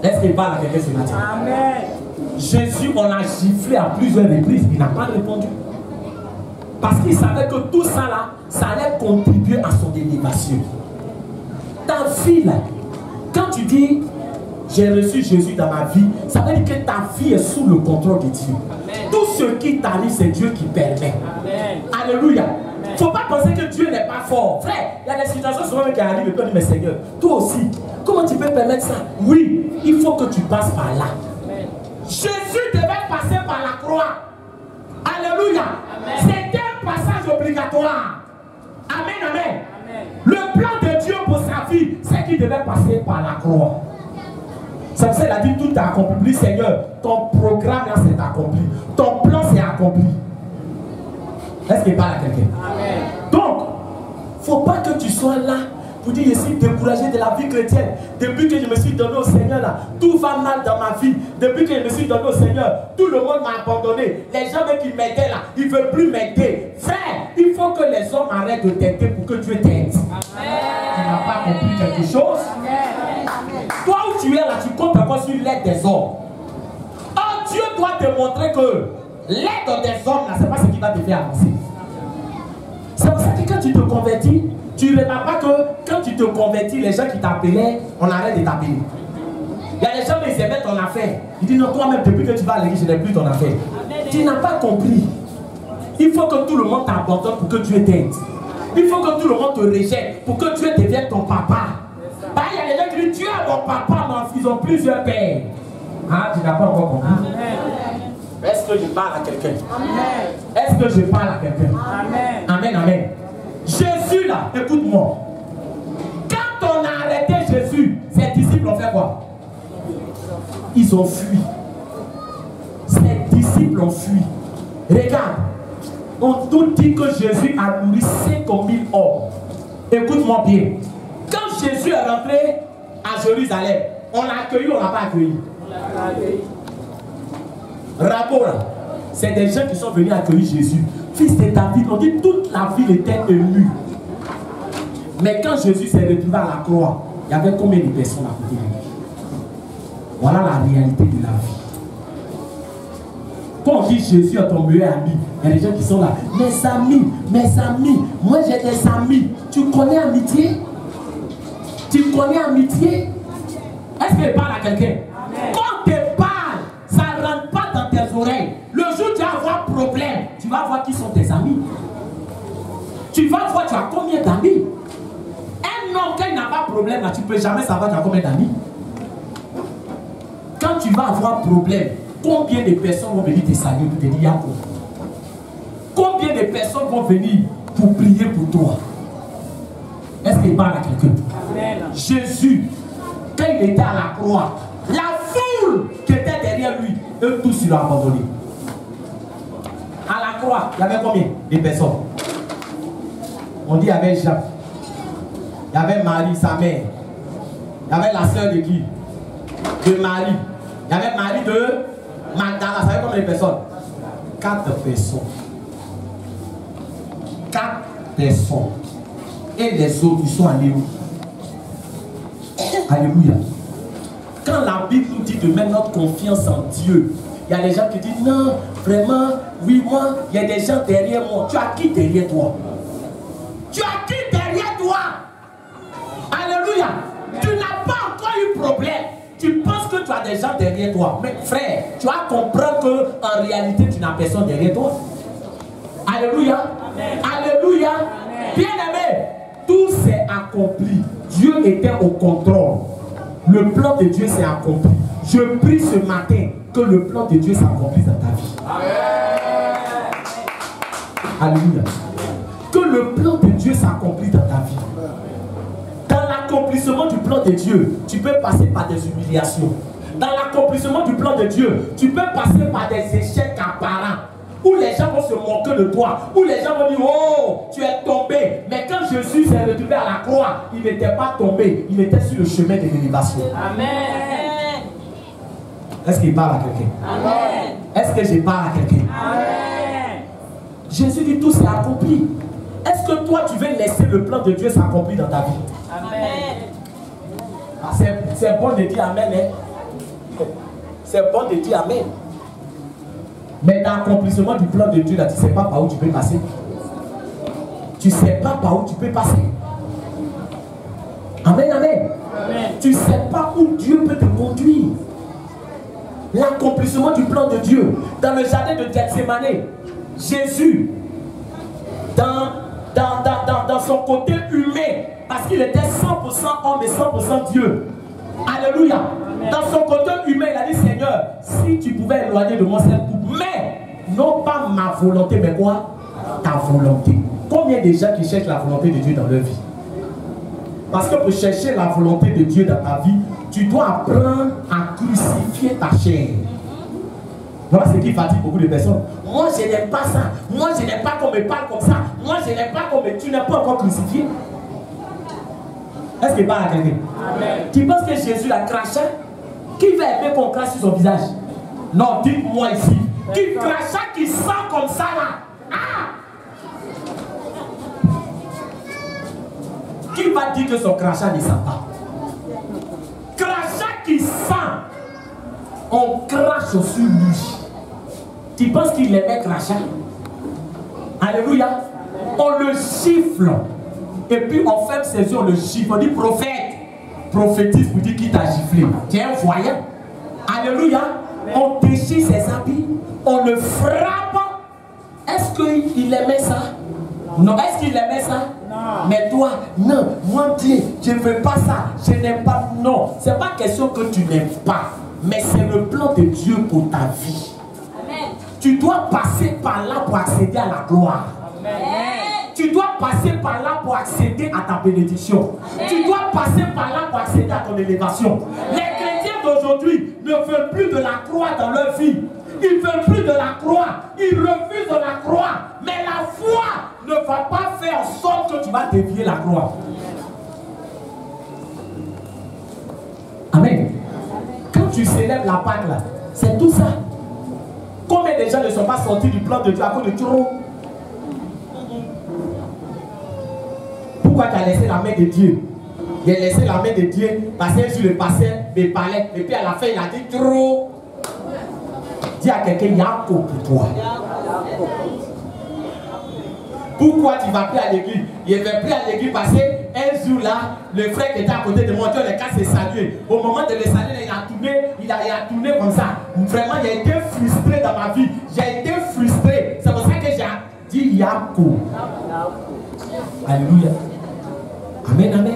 Est-ce qu'il parle à quelqu'un ce matin? Amen. Jésus, on l'a giflé à plusieurs reprises, il n'a pas répondu. Parce qu'il savait que tout ça là, ça allait contribuer à son élévation. Ta vie là, quand tu dis j'ai reçu Jésus dans ma vie, ça veut dire que ta vie est sous le contrôle de Dieu. Amen. Tout ce qui t'arrive, c'est Dieu qui permet. Amen. Alléluia. Il ne faut pas penser que Dieu n'est pas fort. Frère, il y a des situations souvent qui arrivent et toi tu dis mais Seigneur, toi aussi, comment tu peux permettre ça? Oui, il faut que tu passes par là. Amen. Jésus devait passer par la croix. Alléluia. C'était un passage obligatoire. Amen, amen. Amen. Le plan de Dieu pour sa vie, c'est qu'il devait passer par la croix. C'est pour ça qu'il a dit tout est accompli. Seigneur, ton programme là c'est accompli. Ton plan c'est accompli. Est-ce qu'il parle à quelqu'un? Donc, il ne faut pas que tu sois là pour dire je suis découragé de la vie chrétienne. Depuis que je me suis donné au Seigneur là, tout va mal dans ma vie. Depuis que je me suis donné au Seigneur, tout le monde m'a abandonné. Les gens qui m'aidaient là, ils ne veulent plus m'aider. Frère, il faut que les hommes arrêtent de t'aider pour que Dieu t'aide. Tu n'as pas compris quelque chose? Toi où tu es là, tu comptes encore sur l'aide des hommes. Or Dieu doit te montrer que l'aide des hommes là, c'est pas ce qui va te faire avancer. C'est pour ça que quand tu te convertis, tu ne remarques pas que quand tu te convertis, les gens qui t'appelaient, on arrête de t'appeler. Il y a des gens qui aimaient ton affaire. Ils disent non, toi-même, depuis que tu vas à l'église, je n'ai plus ton affaire. Tu n'as pas compris. Il faut que tout le monde t'abandonne pour que Dieu t'aide. Il faut que tout le monde te rejette pour que Dieu devienne ton papa. Bah, il y a des gens qui disent, Dieu est mon papa, mais ils ont plusieurs pères. Ah, tu n'as pas encore compris. Est-ce que je parle à quelqu'un? Est-ce que je parle à quelqu'un? Amen. Amen, amen. Jésus là, écoute-moi. Quand on a arrêté Jésus, ses disciples ont fait quoi? Ils ont fui. Ses disciples ont fui. Regarde, on nous dit que Jésus a nourri 50 000 hommes. Écoute-moi bien. Quand Jésus est rentré à Jérusalem, on l'a accueilli ou on l'a pas accueilli? On l'a accueilli. Rapport, c'est des gens qui sont venus accueillir Jésus. Fils de David, on dit toute la ville était émue. Mais quand Jésus s'est retrouvé à la croix, il y avait combien de personnes à côté de lui? Voilà la réalité de la vie. Quand on dit Jésus est ton meilleur ami, il y a des gens qui sont là. Mes amis, moi j'ai des amis. Tu connais amitié? Tu connais amitié? Est-ce que je parle à quelqu'un? Quand tu parles, ça ne rentre pas dans tes oreilles. Le jour où tu vas avoir problème, tu vas voir qui sont tes amis. Tu vas voir, tu as combien d'amis? Un homme, quand il n'a pas de problème, là, tu ne peux jamais savoir tu as combien d'amis. Quand tu vas avoir problème, combien de personnes vont venir te saluer pour te dire Yako? Combien de personnes vont venir pour prier pour toi? Est-ce qu'il parle à quelqu'un? Jésus, quand il était à la croix, la foule qui était derrière lui, eux tous ils l'ont abandonné. À la croix, il y avait combien de personnes? On dit il y avait Jean, il y avait Marie, sa mère, il y avait la sœur de qui? De Marie. Il y avait Marie de Magdala. Ça fait combien de personnes? 4 personnes. 4 personnes. Et les autres, ils sont allés où? Alléluia. Quand la Bible nous dit de mettre notre confiance en Dieu, il y a des gens qui disent non, vraiment, oui, moi, il y a des gens derrière moi. Tu as qui derrière toi? Tu as qui derrière toi? Alléluia. Tu n'as pas encore eu problème. Tu penses que tu as des gens derrière toi. Mais frère, tu vas comprendre qu'en réalité, tu n'as personne derrière toi. Alléluia. Amen. Alléluia. Amen. Bien-aimé, tout s'est accompli. Dieu était au contrôle. Le plan de Dieu s'est accompli. Je prie ce matin que le plan de Dieu s'accomplisse dans ta vie. Amen. Alléluia. Que le plan de Dieu s'accomplisse dans ta vie. Dans l'accomplissement du plan de Dieu, tu peux passer par des humiliations. Dans l'accomplissement du plan de Dieu, tu peux passer par des échecs apparents. Où les gens vont se moquer de toi. Où les gens vont dire, oh, tu es tombé. Mais quand Jésus s'est retrouvé à la croix, il n'était pas tombé. Il était sur le chemin de l'élévation. Amen. Est-ce qu'il parle à quelqu'un? Amen. Est-ce que je parle à quelqu'un? Amen. Jésus dit, tout s'est accompli. Est-ce que toi, tu veux laisser le plan de Dieu s'accomplir dans ta vie? Amen. Ah, c'est bon de dire Amen. Hein? C'est bon de dire Amen. Mais dans l'accomplissement du plan de Dieu, là, tu ne sais pas par où tu peux passer. Tu ne sais pas par où tu peux passer. Amen, amen. Amen. Tu ne sais pas où Dieu peut te conduire. L'accomplissement du plan de Dieu. Dans le jardin de Gethsémane, Jésus, dans son côté humain, parce qu'il était 100% homme et 100% Dieu. Alléluia. Amen. Dans son côté humain, il a dit, Seigneur, si tu pouvais éloigner de moi cette coupe, mais non pas ma volonté, mais quoi? Ta volonté. Combien de gens qui cherchent la volonté de Dieu dans leur vie? Parce que pour chercher la volonté de Dieu dans ta vie, tu dois apprendre à crucifier ta chair. Voilà ce qui fatigue beaucoup de personnes. Moi, je n'aime pas ça. Moi, je n'aime pas qu'on me parle comme ça. Moi, je n'aime pas qu'on me... Tu n'es pas encore crucifié. Est-ce qu'il parle à quelqu'un? Tu penses que Jésus a craché? Qui va aimer qu'on crache sur son visage? Non, dites-moi ici. Qui cracha, qui sent comme ça là? Ah! Qui va dire que son crachat ne sent pas? Crachat qui sent, on crache sur lui. Tu penses qu'il aimait crachat? Alléluia. On le siffle. Et puis on ferme ses yeux, on le gifle. On dit prophète, prophétise pour dire qui t'a giflé. Tu es un voyant. Alléluia. On déchire ses habits, on le frappe. Est-ce qu'il aimait ça? Non. Est-ce qu'il aimait ça? Non. Mais toi, non. Moi, Dieu, je ne veux pas ça. Je n'aime pas. Non. Ce n'est pas question que tu n'aimes pas. Mais c'est le plan de Dieu pour ta vie. Amen. Tu dois passer par là pour accéder à la gloire. Amen. Tu dois passer par là pour accéder à ta bénédiction. Amen. Tu dois passer par là pour accéder à ton élévation. Amen. Les chrétiens d'aujourd'hui ne veulent plus de la croix dans leur vie. Ils ne veulent plus de la croix. Ils refusent de la croix. Mais la foi ne va pas faire en sorte que tu vas dévier la croix. Amen. Quand tu célèbres la Pâque là, c'est tout ça. Combien de gens ne sont pas sortis du plan de Dieu à cause de trop? Pourquoi tu as laissé la main de Dieu? Il a laissé la main de Dieu passer sur le passé, me parlait, et puis à la fin il a dit trop. Dis à quelqu'un, il y a un coup pour toi. Pourquoi tu ne vas plus à l'église? Il ne va plus à l'église parce qu'un jour là, le frère qui était à côté de moi, Dieu les cas s'est salué. Au moment de le saluer, il a tourné comme ça. Vraiment, j'ai été frustré dans ma vie. J'ai été frustré. C'est pour ça que j'ai dit Yako. Alléluia. Amen, amen.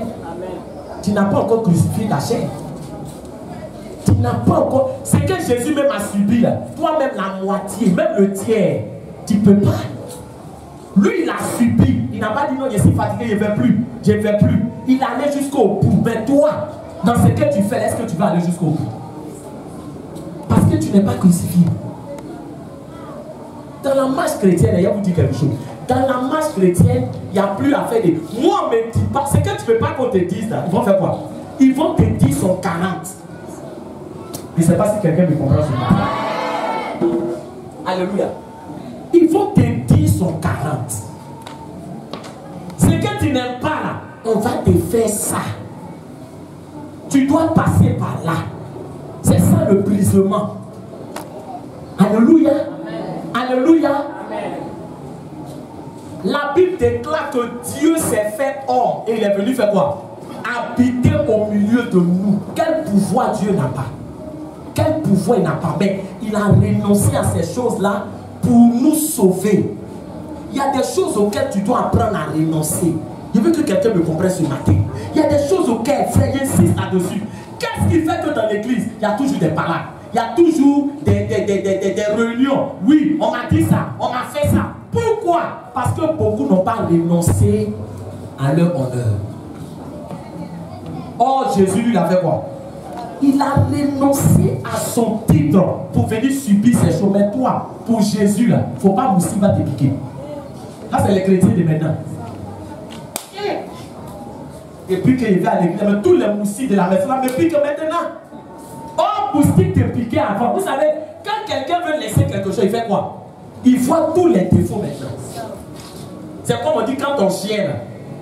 Tu n'as pas encore crucifié ta chair. Tu n'as pas encore. Ce que Jésus même a subi là, toi-même la moitié, même le tiers, tu ne peux pas. Lui, il a subi. Il n'a pas dit non, je suis fatigué, je ne vais plus. Je ne vais plus. Il allait jusqu'au bout. Mais toi, dans ce que tu fais, est-ce que tu vas aller jusqu'au bout? Parce que tu n'es pas crucifié. Dans la marche chrétienne, il y a vous dire quelque chose. Dans la marche chrétienne, il n'y a plus à faire des. Moi, on me dit pas. Ce que tu ne veux pas qu'on te dise là, ils vont faire quoi? Ils vont te dire son 40. Je ne sais pas si quelqu'un me comprend ce matin. Alléluia. Ils vont te dire son 40. Ce que tu n'aimes pas là, on va te faire ça. Tu dois passer par là. C'est ça le brisement. Alléluia. Amen. Alléluia. Amen. La Bible déclare que Dieu s'est fait homme et il est venu faire quoi? Habiter au milieu de nous. Quel pouvoir Dieu n'a pas? Quel pouvoir il n'a pas? Mais il a renoncé à ces choses-là pour nous sauver. Il y a des choses auxquelles tu dois apprendre à renoncer. Je veux que quelqu'un me comprenne ce matin. Il y a des choses auxquelles, frère, j'insiste là-dessus. Qu'est-ce qui fait que dans l'église, il y a toujours des parades? Il y a toujours des réunions. Oui, on m'a dit ça, on m'a fait ça. Pourquoi? Parce que beaucoup n'ont pas renoncé à leur honneur. Or, Jésus, lui, il a fait quoi? Il a renoncé à son titre pour venir subir ces choses. Mais toi, pour Jésus, là, il ne faut pas moussi va te piquer. Ça, c'est les chrétiens de maintenant. Et puis qu'il va à l'église, tous les moussis de la maison là me piquent maintenant. Oh, moustique te piquait avant. Vous savez, quand quelqu'un veut laisser quelque chose, il fait quoi? Il voit tous les défauts maintenant. C'est comme on dit quand ton chien, là,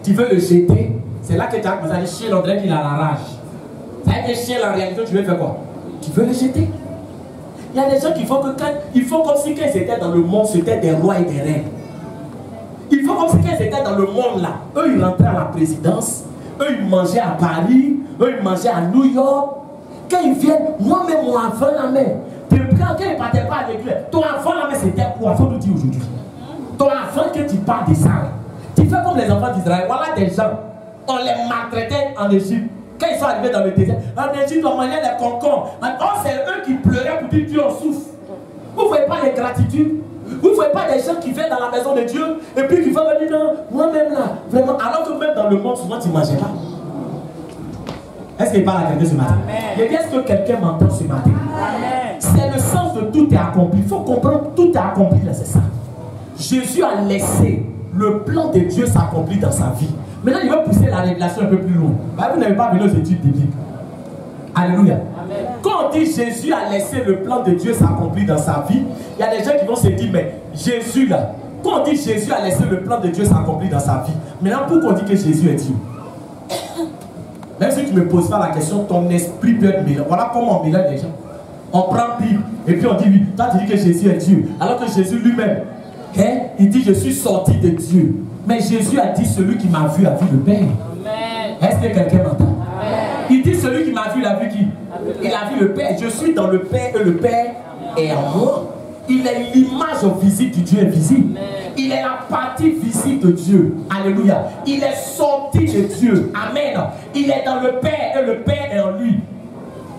tu veux le jeter, c'est là que tu as commencé à dire chien, on dirait qu'il a la rage. Ça veut dire chien, la réalité, tu veux faire quoi? Tu veux le jeter. Il y a des gens qui font que quand, il faut comme si quand ils étaient dans le monde, c'était des rois et des reines. Il faut comme si quand ils étaient dans le monde là, eux ils rentraient à la présidence, eux ils mangeaient à Paris, eux ils mangeaient à New York. Quand ils viennent, moi-même mon enfant la main, quand ils ne partaient pas à l'église, ton enfant la main c'était quoi? Il faut nous dire aujourd'hui. Ton enfant que tu parles de ça, tu fais comme les enfants d'Israël. Voilà des gens, on les maltraitait en Égypte. Quand ils sont arrivés dans le désert, en Égypte on mangeait les concombres. Or c'est eux qui pleuraient pour dire Dieu en souffre. Vous ne voyez pas les gratitudes? Vous ne voyez pas des gens qui viennent dans la maison de Dieu et puis qui vont venir non, moi-même là, vraiment, alors que même dans le monde, souvent tu ne mangeais pas. Est-ce qu'il parle à quelqu'un ce matin? Et est-ce que quelqu'un m'entend ce matin? C'est le sens de tout est accompli. Il faut comprendre, tout est accompli là, c'est ça. Jésus a laissé le plan de Dieu s'accomplir dans sa vie. Maintenant, il va pousser la révélation un peu plus loin. Bah, vous n'avez pas venu aux études bibliques. Alléluia. Amen. Quand on dit Jésus a laissé le plan de Dieu s'accomplir dans sa vie, il y a des gens qui vont se dire, mais Jésus là, quand on dit Jésus a laissé le plan de Dieu s'accomplir dans sa vie, maintenant pourquoi on dit que Jésus est Dieu? Même si tu ne me poses pas la question, ton esprit peut être mélange. Voilà comment on mélange les gens. On prend Bible et puis on dit, oui, toi tu dis que Jésus est Dieu. Alors que Jésus lui-même, hein, il dit, je suis sorti de Dieu. Mais Jésus a dit, celui qui m'a vu a vu le Père. Est-ce que quelqu'un m'entend? Il dit, Celui qui m'a vu, il a vu qui? Il a vu le Père. Je suis dans le Père et le Père est en moi. Il est l'image visible du Dieu invisible. Il est la partie visible de Dieu. Alléluia. Il est sorti de Dieu. Amen. Il est dans le Père et le Père est en lui.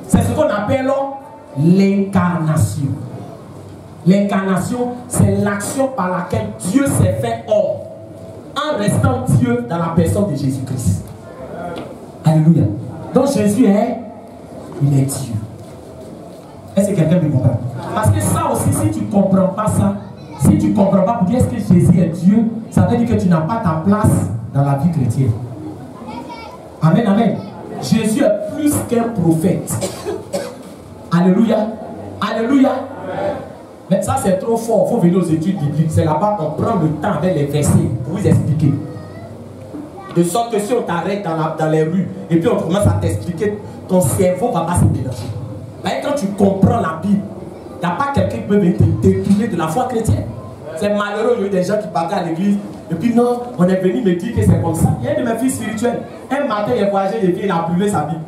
C'est ce qu'on appelle l'incarnation. L'incarnation, c'est l'action par laquelle Dieu s'est fait homme en restant Dieu dans la personne de Jésus-Christ. Alléluia. Donc Jésus il est Dieu. Est-ce que quelqu'un me comprend? Parce que ça aussi, si tu ne comprends pas ça, si tu ne comprends pas pour dire est-ce que Jésus est Dieu, ça veut dire que tu n'as pas ta place dans la vie chrétienne. Amen, amen. Jésus est plus qu'un prophète. Alléluia. Alléluia. Mais ça c'est trop fort, il faut venir aux études bibliques. C'est là-bas qu'on prend le temps avec les versets pour vous expliquer. De sorte que si on t'arrête dans les rues et puis on commence à t'expliquer, ton cerveau ne va pas se mélanger. Mais quand tu comprends la Bible, il n'y a pas quelqu'un qui peut te détourner de la foi chrétienne. C'est malheureux, il y a eu des gens qui partaient à l'église et puis non, on est venu me dire que c'est comme ça. Il y a un de mes fils spirituels, un matin il est voyagé, il a brûlé sa Bible.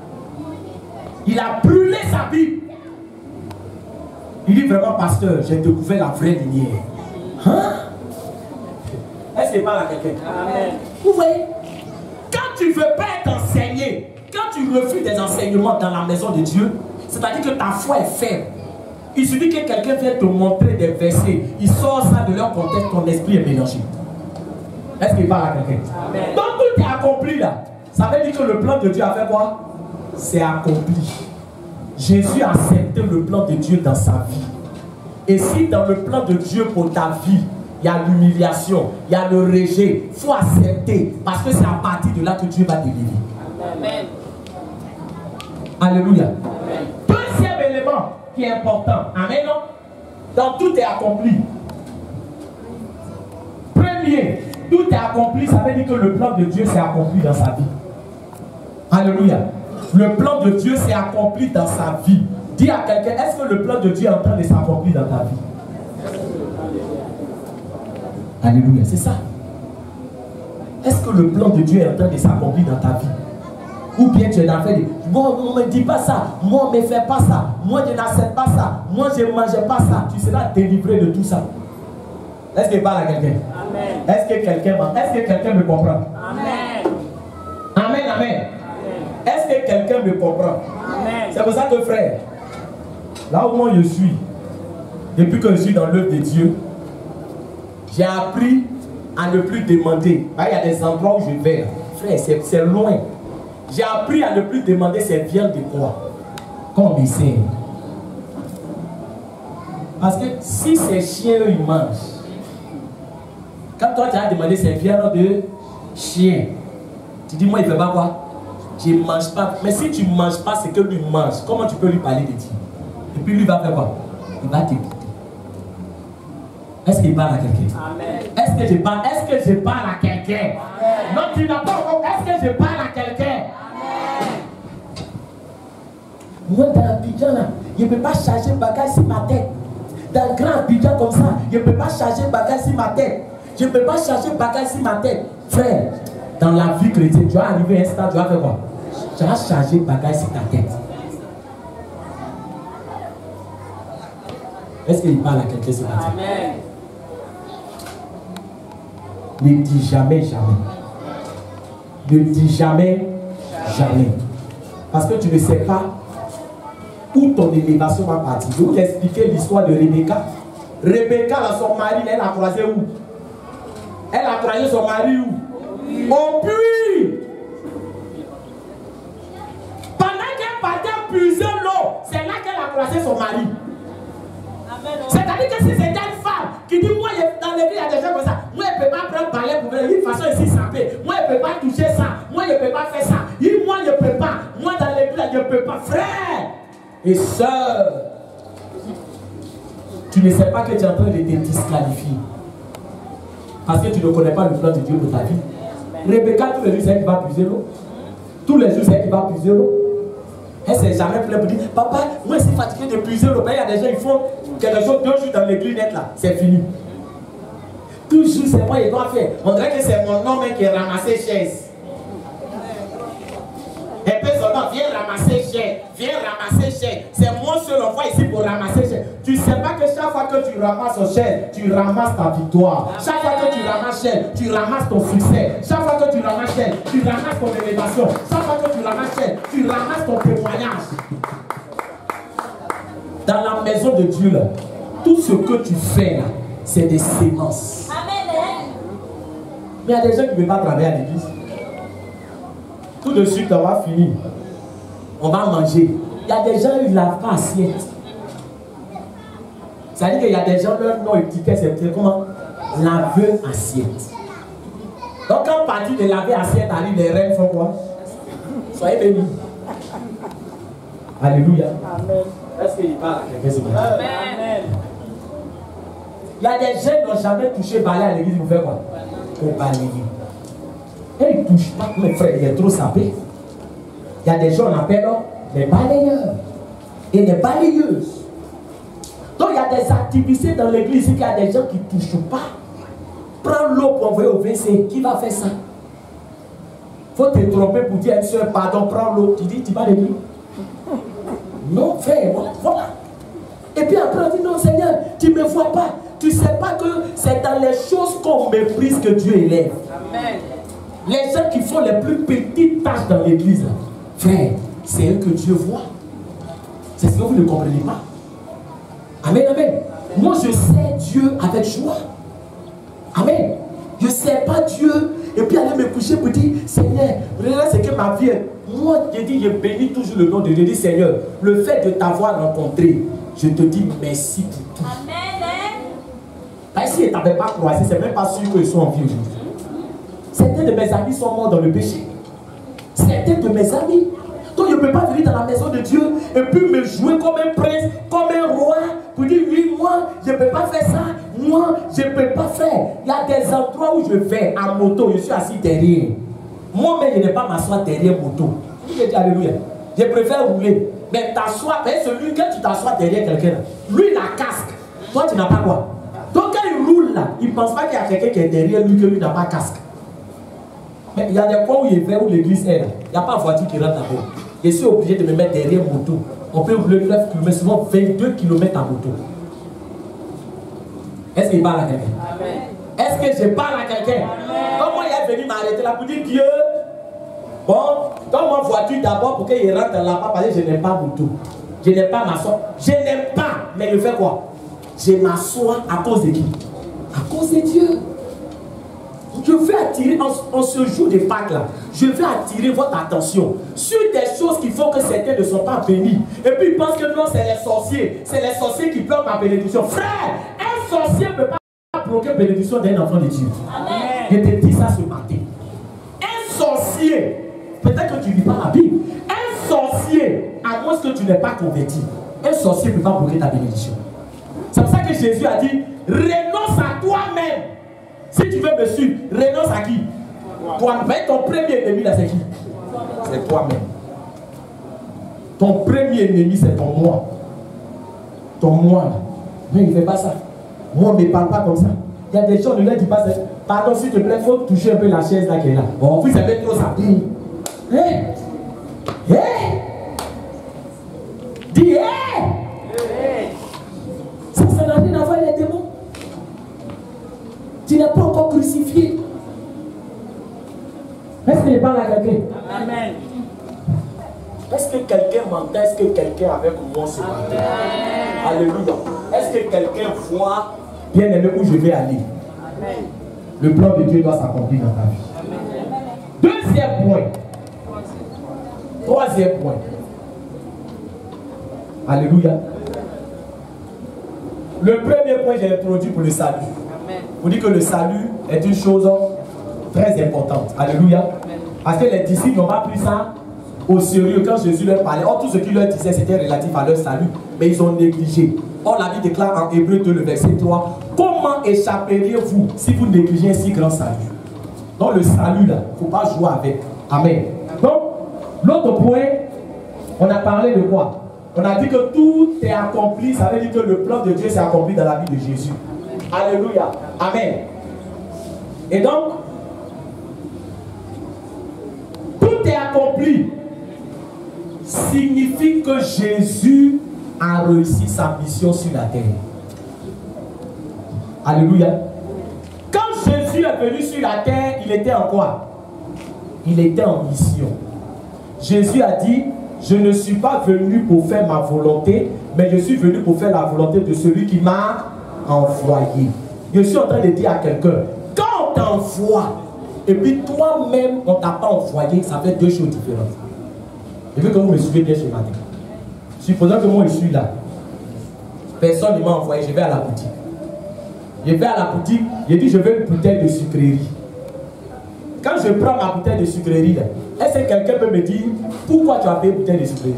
Il a brûlé sa Bible. Il dit vraiment, pasteur, j'ai découvert la vraie lumière. Hein? Est-ce qu'il parle à quelqu'un? Amen. Vous voyez? Quand tu ne veux pas être enseigné, quand tu refuses des enseignements dans la maison de Dieu, c'est-à-dire que ta foi est faible. Il suffit que quelqu'un vienne te montrer des versets, il sort ça de leur contexte, ton esprit est mélangé. Est-ce qu'il parle à quelqu'un? Amen. Donc tout est accompli là. Ça veut dire que le plan de Dieu a fait quoi? C'est accompli. Jésus a accepté le plan de Dieu dans sa vie. Et si dans le plan de Dieu pour ta vie, il y a l'humiliation, il y a le rejet, il faut accepter. Parce que c'est à partir de là que Dieu va délivrer. Amen. Alléluia. Amen. Deuxième élément qui est important. Amen. Donc tout est accompli. Premier, tout est accompli, ça veut dire que le plan de Dieu s'est accompli dans sa vie. Alléluia. Le plan de Dieu s'est accompli dans sa vie. Dis à quelqu'un, est-ce que le plan de Dieu est en train de s'accomplir dans ta vie? Alléluia, c'est ça. Est-ce que le plan de Dieu est en train de s'accomplir dans ta vie? Ou bien tu es dans le fait de, bon, on ne me dit pas ça, moi on ne me fait pas ça, moi je n'accepte pas ça, moi je ne mange pas ça. Tu seras délivré de tout ça. Est-ce qu'il parle à quelqu'un? Amen. Est-ce que quelqu'un me comprend? Amen. Amen, amen. Est-ce que quelqu'un me comprend? C'est pour ça que frère, là où moi je suis, depuis que je suis dans l'œuvre de Dieu, j'ai appris à ne plus demander. Il y a des endroits où je vais, frère, c'est loin. J'ai appris à ne plus demander c'est viande de quoi qu'on me sert. Parce que si ces chiens ils mangent, quand toi tu as demandé c'est viande de chien, tu dis moi il ne fait pas quoi? Je ne mange pas. Mais si tu ne manges pas ce que lui mange, comment tu peux lui parler de Dieu? Et puis lui va faire quoi? Il va t'écouter. Est-ce qu'il parle à quelqu'un? Est-ce que je parle à quelqu'un? Non, tu n'as pas encore. Est-ce que je parle à quelqu'un? Moi dans Abidjan là, je ne peux pas charger bagage sur ma tête. Dans le grand Abidjan comme ça, je ne peux pas charger bagage sur ma tête. Je ne peux pas charger bagage sur ma tête. Frère, dans la vie chrétienne, tu vas arriver à un stade, tu vas faire quoi? Tu vas charger bagage sur ta tête. Est-ce qu'il parle à quelqu'un ce matin? Amen. Ne dis jamais, jamais. Ne dis jamais, jamais. Parce que tu ne sais pas où ton élévation va partir. Je vais vous expliquer l'histoire de Rebecca. Rebecca, là, son mari, elle a croisé où? Elle a croisé son mari où? Au puits. Pendant qu'elle partait puiser l'eau, c'est là qu'elle a croisé son mari. C'est-à-dire que si c'était une femme qui dit moi dans l'église il y a des gens comme ça, moi je ne peux pas prendre balai pour venir, une façon ici saper, moi je ne peux pas toucher ça, moi je ne peux pas faire ça, moi je ne peux pas, moi dans l'église je ne peux pas. Frère et soeur, tu ne sais pas que tu es en train de te disqualifier parce que tu ne connais pas le plan de Dieu pour ta vie. Rebecca tous les jours c'est elle qui va puiser l'eau, tous les jours c'est elle qui va puiser l'eau. Elle s'est jamais plainte pour dire papa, moi je suis fatigué de puiser l'eau. Il y a des gens qui font quelque chose 2 jours dans l'église net là, c'est fini. Toujours c'est moi qui dois faire. On dirait que c'est mon homme qui a ramassé chaise. Un peu seulement, viens ramasser cher, viens ramasser cher. C'est moi seul envoie ici pour ramasser cher. Tu ne sais pas que chaque fois que tu ramasses au cher, tu ramasses ta victoire. Chaque fois que tu ramasses cher, tu ramasses ton succès. Chaque fois que tu ramasses cher, tu ramasses ton élévation. Chaque fois que tu ramasses cher, tu ramasses ton témoignage. Dans la maison de Dieu, là, tout ce que tu fais là, c'est des sémences. Amen. Mais il y a des gens qui ne veulent pas travailler à l'église. Tout de suite, on va finir. On va manger. Il y a des gens qui ne lavent pas assiette. Ça veut dire qu'il y a des gens, leur nom étiquette, c'est comment? Laveur assiette. Donc, quand partie de laver assiette arrive, les reines font quoi? Soyez bénis. Alléluia. Amen. Est-ce qu'il parle à quelqu'un ce matin? Amen. Il y a des gens qui n'ont jamais touché balai à l'église, vous faites quoi? Pour balayer. Et ils ne touchent pas, mes frères, il est trop sapé. Il y a des gens, on appelle les balayeurs et les balayeuses. Donc il y a des activités dans l'église, il y a des gens qui ne touchent pas. Prends l'eau pour envoyer au WC, qui va faire ça? Il faut te tromper pour dire à une soeur, pardon, prends l'eau. Tu dis, tu vas l'église? Non, frère, voilà. Et puis après, on dit, non, Seigneur, tu ne me vois pas. Tu ne sais pas que c'est dans les choses qu'on méprise que Dieu élève. Amen. Les gens qui font les plus petites tâches dans l'église, frère, c'est eux que Dieu voit. C'est ce que vous ne comprenez pas. Amen, amen. Moi, je sais Dieu avec joie. Amen. Je ne sais pas Dieu. Et puis aller me coucher pour dire, Seigneur, regarde ce que ma vie est. Moi, je dis, je bénis toujours le nom de Dieu. Je dis, Seigneur, le fait de t'avoir rencontré, je te dis merci pour tout. Amen. Si ils ne t'avaient pas croisé, c'est même pas sûr qu'ils sont en vie aujourd'hui. Certains de mes amis sont morts dans le péché. Certains de mes amis. Donc je ne peux pas venir dans la maison de Dieu et puis me jouer comme un prince, comme un roi, pour dire oui, moi, je ne peux pas faire ça, moi, je ne peux pas faire. Il y a des endroits où je vais en moto, je suis assis derrière. Moi-même, je n'ai pas m'asseoir derrière moto. Je dis alléluia. Je préfère rouler. Mais t'asseoir, celui, quand tu t'assois derrière quelqu'un, lui, il a casque. Toi, tu n'as pas quoi. Donc quand il roule là, il ne pense pas qu'il y a quelqu'un qui est derrière lui, que lui n'a pas casque. Mais il y a des points où il est vers où l'église est là. Il n'y a pas de voiture qui rentre d'abord. Je suis obligé de me mettre derrière moto. On peut rouler 9 km, souvent 22 km en moto. Est-ce qu'il parle à quelqu'un? Est-ce que je parle à quelqu'un? Comment il est venu m'arrêter là pour dire Dieu, bon, donne-moi voiture d'abord pour qu'il rentre là-bas parce que je n'aime pas moto. Je n'aime pas m'asseoir. Je n'aime pas, mais je fais quoi? Je m'assois à cause de qui? À cause de Dieu. Je veux attirer, en ce jour de Pâques là, je veux attirer votre attention sur des choses qui font que certains ne sont pas bénis. Et puis ils pensent que non, c'est les sorciers qui bloquent ma bénédiction. Frère, un sorcier ne peut pas bloquer la bénédiction d'un enfant de Dieu. Amen. Je te dis ça ce matin. Un sorcier, peut-être que tu ne lis pas la Bible, un sorcier, à moins que tu n'aies pas converti, un sorcier ne peut pas bloquer ta bénédiction. C'est pour ça que Jésus a dit, renonce à toi-même. Si tu veux me suivre, renonce à qui? Toi-même. Ton premier ennemi là, c'est qui? C'est toi-même. Ton premier ennemi, c'est ton moi. Ton moi. Mais il ne fait pas ça. Moi, ne me parle pas comme ça. Il y a des gens, ne leur dis pas, pardon, s'il te plaît, il faut toucher un peu la chaise là qui est là. Bon, vous savez trop ça. Dis, ça n'a rien à voir avec les démons. Tu n'es pas encore crucifié. Est-ce qu'il parle à quelqu'un? Amen. Est-ce que quelqu'un m'entend? Est-ce que quelqu'un avec moi ce matin? Alléluia. Est-ce que quelqu'un voit, bien aimé, où je vais aller? Amen. Le plan de Dieu doit s'accomplir dans ta vie. Amen. Deuxième point. Troisième point. Alléluia. Le premier point, j'ai introduit pour le salut. Vous dites que le salut est une chose très importante. Alléluia. Parce que les disciples n'ont pas pris ça au sérieux quand Jésus leur parlait. Or, tout ce qu'il leur disait, c'était relatif à leur salut. Mais ils ont négligé. Or, la Bible déclare en Hébreux 2, le verset 3, comment échapperiez-vous si vous négligez un si grand salut? Donc, le salut, là, il ne faut pas jouer avec. Amen. Donc, l'autre point, on a parlé de quoi? On a dit que tout est accompli. Ça veut dire que le plan de Dieu s'est accompli dans la vie de Jésus. Alléluia. Amen. Et donc, tout est accompli. signifie que Jésus a réussi sa mission sur la terre. Alléluia. Quand Jésus est venu sur la terre, il était en quoi? Il était en mission. Jésus a dit, je ne suis pas venu pour faire ma volonté, mais je suis venu pour faire la volonté de celui qui m'a envoyé. Je suis en train de dire à quelqu'un, quand on t'envoie, et puis toi-même, on ne t'a pas envoyé, ça fait deux choses différentes. Je veux que vous me suivez bien ce matin. Supposons que moi je suis là. Personne ne m'a envoyé, je vais à la boutique. Je vais à la boutique, je dis je veux une bouteille de sucrerie. Quand je prends ma bouteille de sucrerie, est-ce que quelqu'un peut me dire pourquoi tu as payé une bouteille de sucrerie?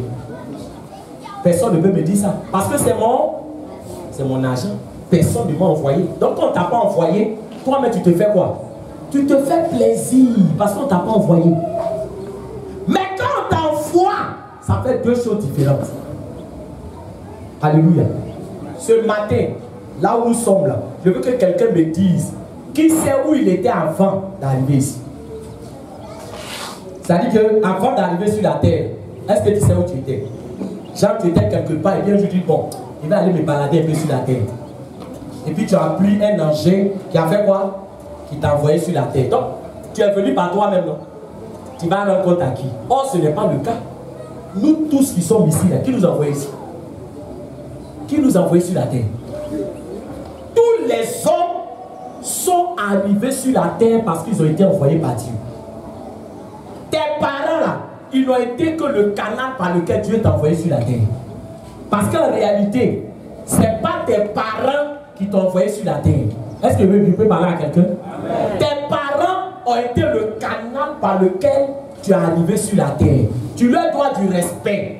Personne ne peut me dire ça. Parce que c'est mon argent. Personne ne m'a envoyé. Donc quand on ne t'a pas envoyé, toi-même tu te fais quoi? Tu te fais plaisir parce qu'on ne t'a pas envoyé. Mais quand on t'envoie, ça fait deux choses différentes. Alléluia. Ce matin, là où nous sommes là, je veux que quelqu'un me dise qui sait où il était avant d'arriver ici. C'est-à-dire qu'avant d'arriver sur la terre, est-ce que tu sais où tu étais? Genre tu étais quelque part et bien je dis bon, il va aller me balader un peu sur la terre. Et puis tu as pris un engin qui a fait quoi? Qui t'a envoyé sur la terre. Donc tu es venu par toi-même, non? Tu vas rendre compte à qui? Or ce n'est pas le cas. Nous tous qui sommes ici, là, qui nous a envoyés ici? Qui nous a envoyés sur la terre? Tous les hommes sont arrivés sur la terre parce qu'ils ont été envoyés par Dieu. Tes parents là, ils n'ont été que le canal par lequel Dieu t'a envoyé sur la terre. Parce qu'en réalité, ce n'est pas tes parents qui t'ont envoyé sur la terre. Est-ce que tu peux parler à quelqu'un? Tes parents ont été le canal par lequel tu es arrivé sur la terre. Tu leur dois du respect.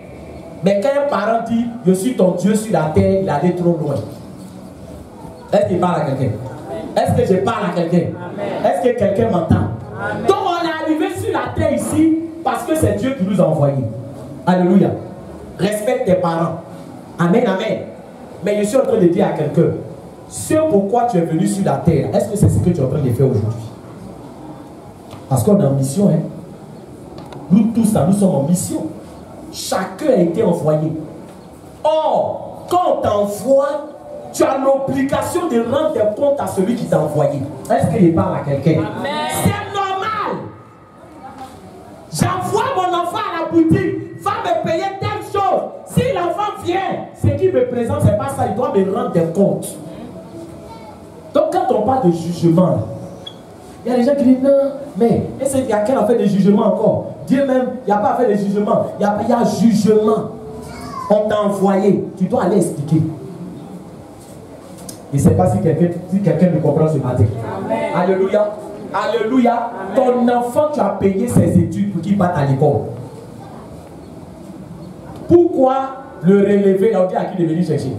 Mais quand un parent dit je suis ton Dieu sur la terre, il allait trop loin. Est-ce qu'il parle à quelqu'un? Est-ce que je parle à quelqu'un? Est-ce que quelqu'un m'entend? Donc on est arrivé sur la terre ici parce que c'est Dieu qui nous a envoyés. Alléluia. Respecte tes parents. Amen, amen. Mais je suis en train de dire à quelqu'un, ce pourquoi tu es venu sur la terre, est-ce que c'est ce que tu es en train de faire aujourd'hui? Parce qu'on est en mission, hein. Nous tous là, nous sommes en mission. Chacun a été envoyé. Or, quand on t'envoie, tu as l'obligation de rendre des comptes à celui qui t'a envoyé. Est-ce qu'il parle à quelqu'un? C'est normal. J'envoie mon enfant à la boutique, va me payer telle chose. Si l'enfant vient, ce qui me présente, c'est pas ça, il doit me rendre des comptes. Donc quand on parle de jugement, il y a des gens qui disent non, mais il y a quelqu'un qui a fait des jugements encore. Dieu même, il n'y a pas fait de jugement. Il y a jugement. On t'a envoyé. Tu dois aller expliquer. Je ne sais pas si quelqu'un me comprend ce matin. Amen. Alléluia. Alléluia. Amen. Ton enfant, tu as payé ses études pour qu'il parte à l'école. Pourquoi le relever? On dit à qui de venir chercher?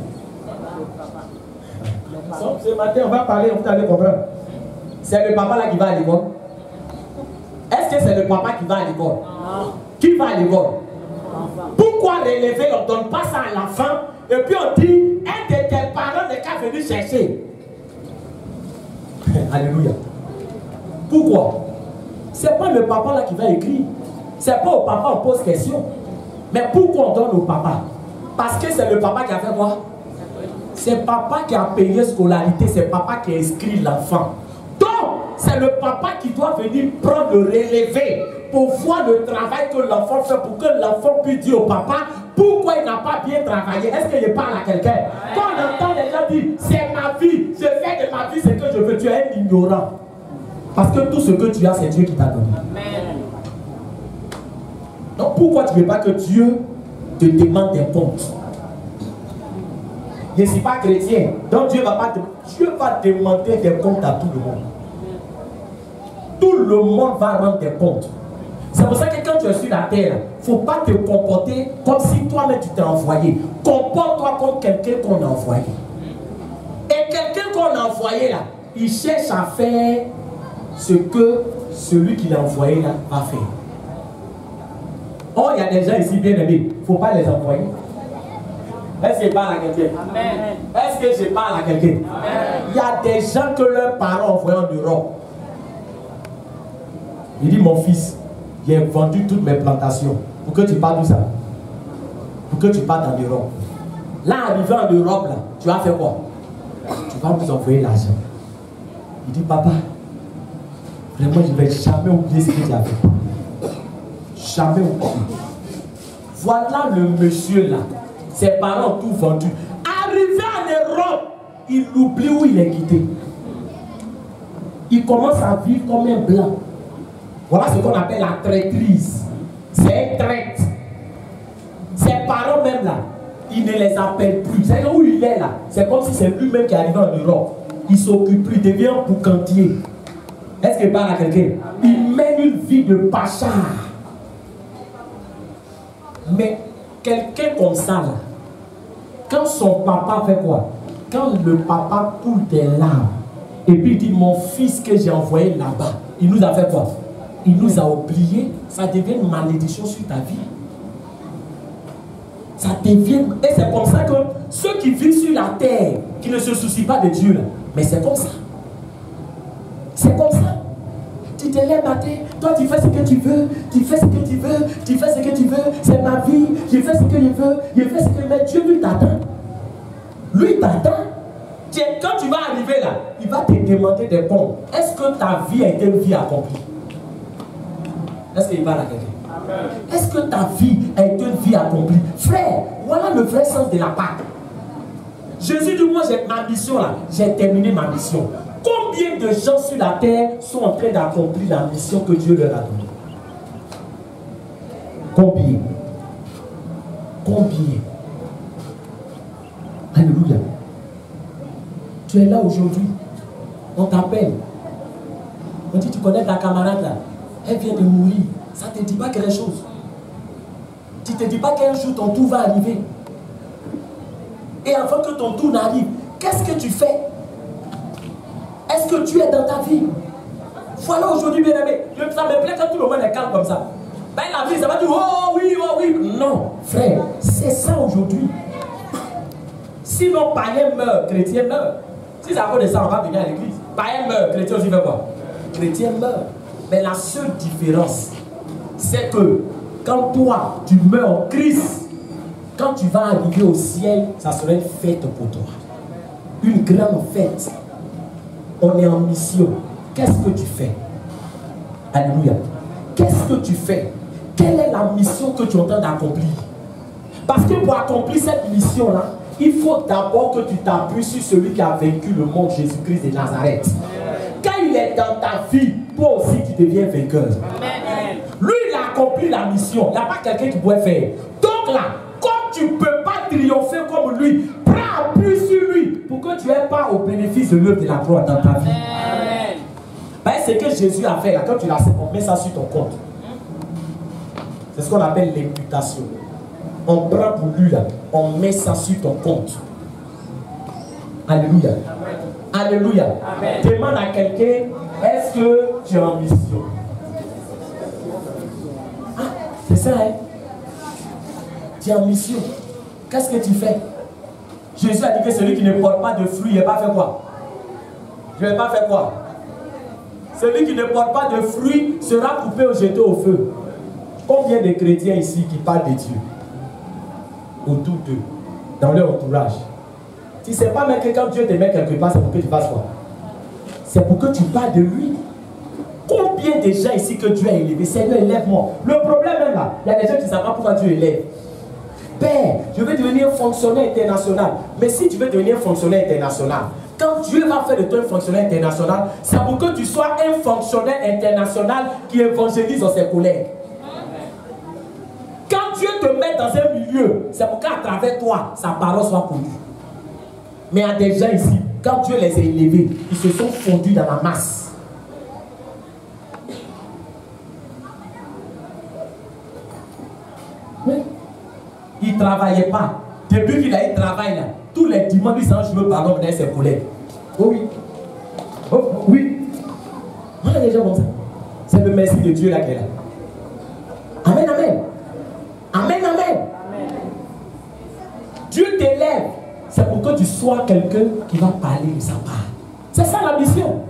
Ce matin, on va parler, vous allez comprendre. C'est le papa là qui va à l'école. Est-ce que c'est le papa qui va à l'école? Qui va à l'école? Pourquoi relever, on ne donne pas ça à l'enfant et puis on dit, un de tes parents n'est qu'à venir chercher? Alléluia. Pourquoi? Ce n'est pas le papa là qui va écrire. Ce n'est pas au papa on pose question. Mais pourquoi on donne au papa? Parce que c'est le papa qui a fait quoi? C'est papa qui a payé scolarité, c'est papa qui a inscrit l'enfant. Donc, c'est le papa qui doit venir prendre le relevé pour voir le travail que l'enfant fait, pour que l'enfant puisse dire au papa pourquoi il n'a pas bien travaillé. Est-ce que je parle à quelqu'un? Quand on entend les gens dire c'est ma vie, je fais de ma vie ce que je veux, tu es un ignorant. Parce que tout ce que tu as, c'est Dieu qui t'a donné. Amen. Donc pourquoi tu ne veux pas que Dieu te demande des comptes? Je ne suis pas chrétien, donc Dieu va demander des comptes à tout le monde. Tout le monde va rendre des comptes. C'est pour ça que quand tu es sur la terre, il ne faut pas te comporter comme si toi-même tu t'es envoyé. Comporte-toi comme quelqu'un qu'on a envoyé. Et quelqu'un qu'on a envoyé là, il cherche à faire ce que celui qui l'a envoyé là va faire. Oh, il y a des gens ici bien aimés, il ne faut pas les envoyer. Est-ce que je parle à quelqu'un? Est-ce que je parle à quelqu'un? Il y a des gens que leurs parents ont envoyés en Europe. Il dit, mon fils, j'ai vendu toutes mes plantations. Pour que tu parles de ça. pour que tu partes en Europe. Là, arrivé en Europe, là, tu vas faire quoi? Tu vas nous envoyer l'argent. Il dit, papa, vraiment, je ne vais jamais oublier ce que tu as fait. Jamais oublié. Voilà le monsieur là. Ses parents ont tout vendu. Arrivé en Europe, il oublie où il est quitté. Il commence à vivre comme un blanc. Voilà ce qu'on appelle la traîtrise. C'est un traître. Ses parents même là, il ne les appelle plus. C'est où il est là. C'est comme si c'est lui-même qui est arrivé en Europe. Il s'occupe plus, il devient un boucantier. Est-ce qu'il parle à quelqu'un? Il mène une vie de pacha. Mais quelqu'un comme ça là, quand son papa fait quoi? Quand le papa coule des larmes, et puis il dit, mon fils que j'ai envoyé là-bas, il nous a fait quoi? Il nous a oubliés, ça devient une malédiction sur ta vie. Ça devient... Et c'est comme ça que ceux qui vivent sur la terre, qui ne se soucient pas de Dieu, là, mais c'est comme ça. C'est comme ça. Tu te lèves matin, toi tu fais ce que tu veux, tu fais ce que tu veux, tu fais ce que tu veux, c'est ma vie, je fais ce que je veux, je fais ce que... Mais Dieu lui t'attend. Lui t'attend. Quand tu vas arriver là, il va te demander des comptes. Est-ce que ta vie a été une vie accomplie? Est-ce qu'il parle à quelqu'un? Est-ce que ta vie a été une vie accomplie? Frère, voilà le vrai sens de la Pâque. Jésus dit, moi j'ai ma mission là, j'ai terminé ma mission. Combien de gens sur la terre sont en train d'accomplir la mission que Dieu leur a donnée? Combien? Combien? Alléluia. Tu es là aujourd'hui. On t'appelle. On dit, tu connais ta camarade là. Elle vient de mourir. Ça ne te dit pas quelque chose. Tu ne te dis pas qu'un jour ton tour va arriver. Et avant que ton tour n'arrive, qu'est-ce que tu fais? Est-ce que tu es dans ta vie? Voilà aujourd'hui, bien aimé. Ça me plaît quand tout le monde est calme comme ça. Ben la vie, ça va dire, oh oui. Non, frère, c'est ça aujourd'hui. Sinon, païen meurt, chrétien meurt. Si ça cause de ça, on va venir à l'église. Païen meurt, chrétien aussi fait quoi? Chrétien meurt. Mais la seule différence, c'est que quand toi, tu meurs en Christ, quand tu vas arriver au ciel, ça sera une fête pour toi. Une grande fête. On est en mission. Qu'est-ce que tu fais? Alléluia. Qu'est-ce que tu fais? Quelle est la mission que tu es en train d'accomplir? Parce que pour accomplir cette mission-là, il faut d'abord que tu t'appuies sur celui qui a vaincu le monde, Jésus-Christ de Nazareth. Quand il est dans ta vie, toi aussi tu deviens vainqueur. Amen. Lui, il a accompli la mission. Il n'y a pas quelqu'un qui pourrait faire. Donc là, comme tu ne peux pas triompher comme lui, prends appui sur lui pour que tu n'aies pas au bénéfice de l'œuvre de la croix dans ta vie. Amen. Ben, c'est ce que Jésus a fait là. Quand tu l'as fait, on met ça sur ton compte. C'est ce qu'on appelle l'imputation. On prend pour lui là, on met ça sur ton compte. Alléluia. Amen. Alléluia. Amen. Demande à quelqu'un, est-ce que tu es en mission? Ah, c'est ça, hein? Tu es en mission. Qu'est-ce que tu fais? Jésus a dit que celui qui ne porte pas de fruits, il n'a pas fait quoi? Je ne vais pas faire quoi? Celui qui ne porte pas de fruits sera coupé ou jeté au feu. Combien de chrétiens ici qui parlent de Dieu? Autour d'eux, dans leur entourage. Tu ne sais pas, mais que quand Dieu te met quelque part, c'est pour que tu fasses quoi? C'est pour que tu parles de lui. Combien de gens ici que Dieu a élevé? Seigneur, élève-moi. Le problème est là, il y a des gens qui ne savent pas pourquoi Dieu élève. Père, je veux devenir fonctionnaire international. Mais si tu veux devenir fonctionnaire international, quand Dieu va faire de toi un fonctionnaire international, c'est pour que tu sois un fonctionnaire international qui évangélise dans ses collègues. Quand Dieu te met dans un milieu, c'est pour qu'à travers toi, sa parole soit connue. Mais il y a des gens ici, quand Dieu les a élevés, ils se sont fondus dans la masse. Oui. Il ne travaillait pas. Depuis qu'il a eu travail là, tous les dimanches, il s'en joue le ballon avec ses collègues. Oh oui. Oh, oui. Voilà les gens comme ça. C'est le merci de Dieu là qui est là. Amen, amen. Amen, amen. Dieu t'élève. C'est pour que tu sois quelqu'un qui va parler de sa part. C'est ça la mission.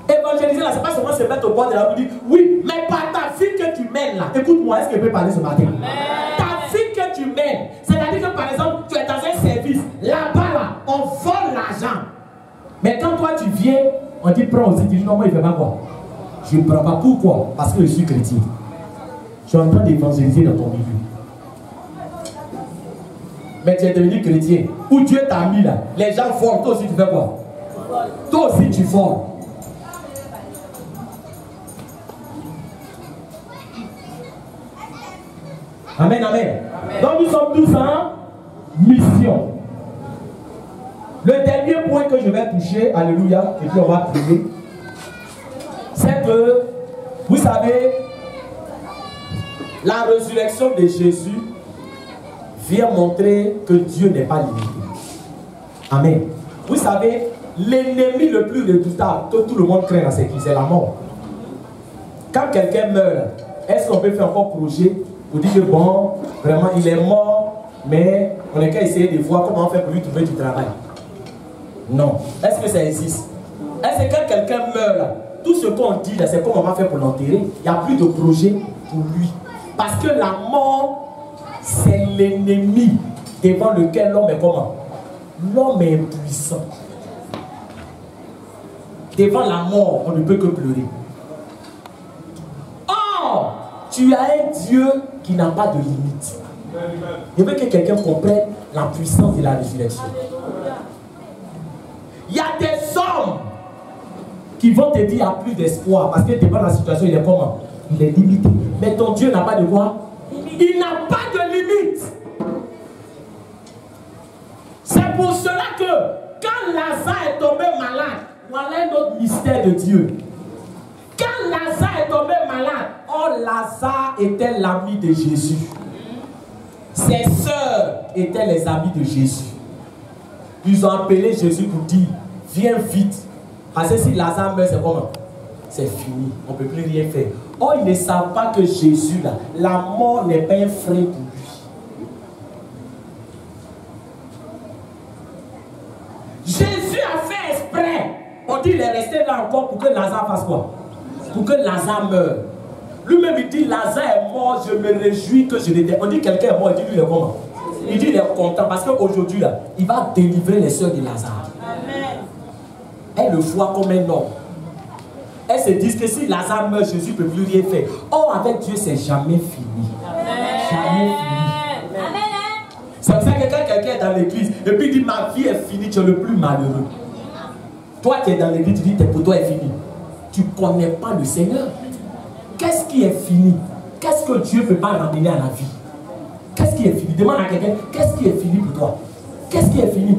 Évangéliser là, c'est pas seulement se mettre au bord de la route et dire oui, mais par ta vie que tu mènes là, écoute-moi, est-ce que je peux parler ce matin? Amen. Ta vie que tu mènes, c'est on vole l'argent. Mais quand toi tu viens, on dit prends aussi, tu dis non, moi il ne fait pas quoi. Je ne prends pas. Pourquoi? Parce que je suis chrétien. Je suis en train d'évangéliser dans ton milieu. Mais tu es devenu chrétien. Où Dieu t'a mis là, les gens volent, toi aussi tu fais quoi? Toi aussi tu voles. Amen, amen. Donc nous sommes tous en mission. Le dernier point que je vais toucher, alléluia, et puis on va prier, c'est que, vous savez, la résurrection de Jésus vient montrer que Dieu n'est pas limité. Amen. Vous savez, l'ennemi le plus redoutable que tout le monde craint dans cette vie, c'est la mort. Quand quelqu'un meurt, est-ce qu'on peut faire encore projet pour dire que bon, vraiment il est mort, mais on n'est qu'à essayer de voir comment on fait pour lui trouver du travail? Non. Est-ce que ça existe? Est-ce que quand quelqu'un meurt là, tout ce qu'on dit là, c'est comment on va faire pour l'enterrer? Il n'y a plus de projet pour lui. Parce que la mort, c'est l'ennemi devant lequel l'homme est comment? L'homme est impuissant. Devant la mort, on ne peut que pleurer. Or, tu as un Dieu qui n'a pas de limite. Je veux que quelqu'un comprenne la puissance de la résurrection. Il y a des hommes qui vont te dire qu'il n'y a plus d'espoir parce que devant la situation, il est comment? Il est limité. Mais ton Dieu n'a pas de quoi? Il n'a pas de limite. C'est pour cela que quand Lazare est tombé malade, voilà un autre mystère de Dieu. Quand Lazare est tombé malade, oh, Lazare était l'ami de Jésus. Ses sœurs étaient les amis de Jésus. Ils ont appelé Jésus pour dire, viens vite. Parce que si Lazare meurt, c'est comment? C'est fini. On ne peut plus rien faire. Oh, ils ne savent pas que Jésus, là, la mort n'est pas un frein pour lui. Jésus a fait exprès. On dit qu'il est resté là encore pour que Lazare fasse quoi? Pour que Lazare meure. Lui-même, il dit, Lazare est mort, je me réjouis que je l'étais. On dit quelqu'un est mort, il dit, lui, il est comment? Il dit, il est content parce qu'aujourd'hui, là, il va délivrer les sœurs de Lazare. Amen. Elles le voient comme un homme. Elles se disent que si Lazare meurt, Jésus ne peut plus rien faire. Or, avec Dieu, c'est jamais fini. Amen. Jamais fini. Amen. C'est pour ça que quand quelqu'un est dans l'église et puis il dit, ma vie est finie, tu es le plus malheureux. Toi qui es dans l'église, tu dis, pour toi est fini. Tu ne connais pas le Seigneur. Qu'est-ce qui est fini? Qu'est-ce que Dieu ne peut pas ramener à la vie? Qu'est-ce qui est fini? Demande à quelqu'un, qu'est-ce qui est fini pour toi? Qu'est-ce qui est fini?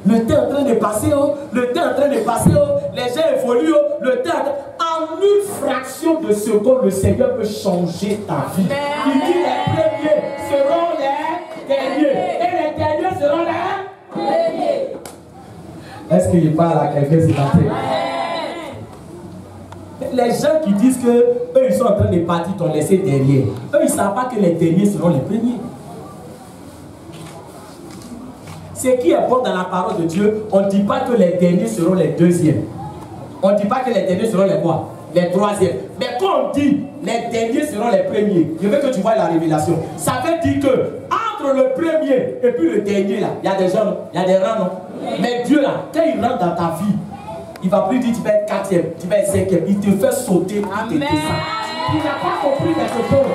Le temps est en train de passer, oh. Le temps est en train de passer, oh. Les gens évoluent, oh. Le temps en une fraction de seconde, le Seigneur peut changer ta vie. Il dit les premiers seront les derniers. Et les derniers seront les premiers. Est-ce qu'il parle à quelqu'un ce matin? Les gens qui disent que eux ils sont en train de partir, t'ont laissé derrière. Eux ils ne savent pas que les derniers seront les premiers. Ce qui est bon dans la parole de Dieu, on ne dit pas que les derniers seront les deuxièmes. On ne dit pas que les derniers seront les quoi? Les troisièmes. Mais quand on dit les derniers seront les premiers, je veux que tu vois la révélation. Ça veut dire que entre le premier et puis le dernier là, il y a des gens, il y a des rangs, non? Mais Dieu là, quand il rentre dans ta vie, il ne va plus dire tu vas être quatrième, tu vas être cinquième. Il te fait sauter, il te descend. Il n'a pas compris quelque chose.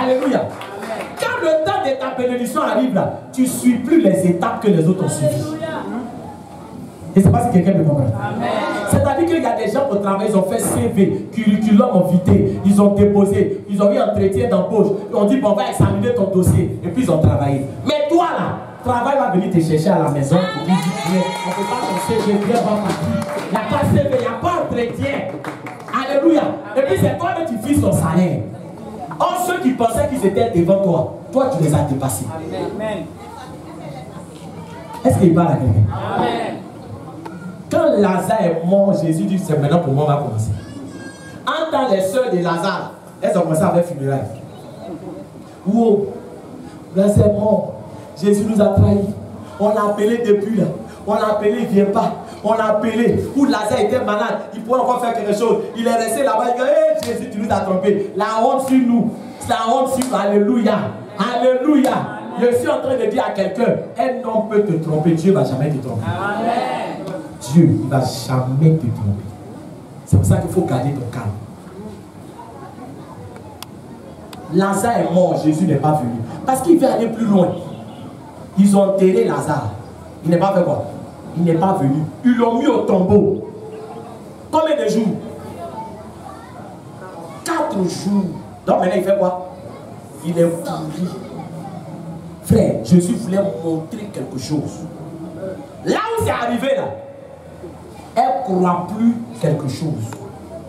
Alléluia. Quand le temps de ta bénédiction arrive là, tu ne suis plus les étapes que les autres ont suivies. Je ne sais pas si quelqu'un me comprend. C'est-à-dire qu'il y a des gens au travail, ils ont fait CV, curriculum vitae, ils ont déposé, ils ont eu un entretien d'embauche, ils ont dit bon, on va examiner ton dossier, et puis ils ont travaillé. Mais toi là, travail va venir te chercher à la maison pour dire viens, on ne peut pas ton CV, viens voir partie. Il n'y a pas de CV, il n'y a pas d'entretien. Alléluia. Et puis c'est toi que tu fixes ton salaire. Or, ceux qui pensaient qu'ils étaient devant toi, toi tu les as dépassés. Amen. Est-ce qu'il parle à quelqu'un? Amen. Quand Lazare est mort, Jésus dit c'est maintenant pour moi, on va commencer. En tant les sœurs de Lazare, elles ont commencé à faire funérailles. Wow, Lazare est mort. Jésus nous a trahis. On l'a appelé depuis là. On l'a appelé, il ne vient pas. On l'a appelé. Où Lazare était malade, il pouvait encore faire quelque chose. Il est resté là-bas, il dit hey, Jésus, tu nous as trompés. La honte sur nous. La honte sur nous. Alléluia. Alléluia. Je suis en train de dire à quelqu'un, un homme peut te tromper, Dieu ne va jamais te tromper. Amen. Dieu ne va jamais te tromper. C'est pour ça qu'il faut garder ton calme. Lazare est mort, Jésus n'est pas venu. Parce qu'il veut aller plus loin. Ils ont enterré Lazare. Il n'est pas fait quoi? Il n'est pas venu. Ils l'ont mis au tombeau. Combien de jours? 4 jours. Donc maintenant il fait quoi? Il est pourri. Frère, Jésus voulait montrer quelque chose. Là où c'est arrivé là, elle ne croit plus quelque chose.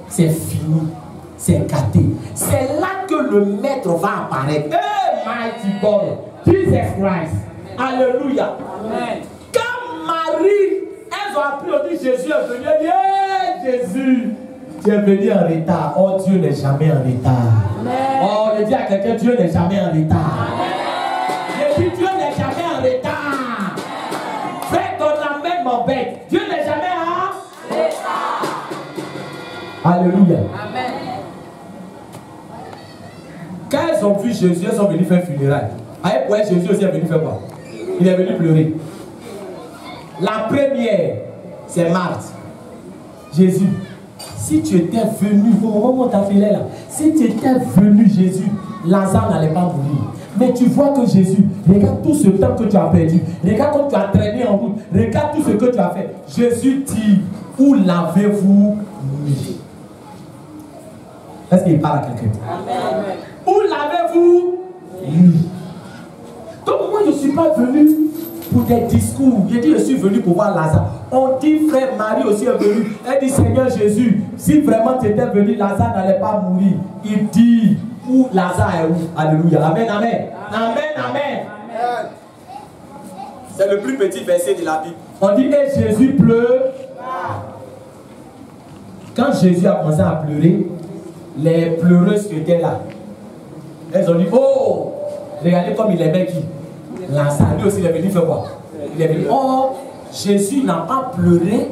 C'est fini. C'est gâté. C'est là que le maître va apparaître. Hey, mighty God. Jesus Christ. Alléluia. Amen. Quand Marie, elles ont appris, on dit Jésus est venu. Elle dit, hey, Jésus, tu es venu en retard. Oh, Dieu n'est jamais en retard. Amen. Oh, je dis à quelqu'un, Dieu n'est jamais en retard. Amen. Je dis, Dieu n'est jamais en retard. Frère, ton amène m'embête. Dieu n'est jamais en retard. Alléluia. Amen. Quand elles ont vu Jésus, elles sont venues faire funérailles. Avec quoi Jésus aussi est venu faire quoi? Il est venu pleurer. La première, c'est Marthe. Jésus, si tu étais venu, au moment où tu as fait là, si tu étais venu, Jésus, Lazare n'allait pas mourir. Mais tu vois que Jésus, regarde tout ce temps que tu as perdu. Regarde comme tu as traîné en route. Regarde tout ce que tu as fait. Jésus dit, où l'avez-vous mis? Est-ce qu'il parle à quelqu'un? Amen. Où l'avez-vous mis? Donc moi je ne suis pas venu pour des discours. J'ai dit je suis venu pour voir Lazare. On dit frère Marie aussi est venue. Elle dit Seigneur Jésus, si vraiment tu étais venu, Lazare n'allait pas mourir. Il dit où Lazare est où? Alléluia. Amen, amen. Amen, amen. Amen. C'est le plus petit verset de la Bible. On dit et Jésus pleure. Quand Jésus a commencé à pleurer, les pleureuses qui étaient là, elles ont dit oh, regardez comme il aimait qui? Lazare. Lui aussi il est venu faire quoi? Il est venu. Oh, Jésus n'a pas pleuré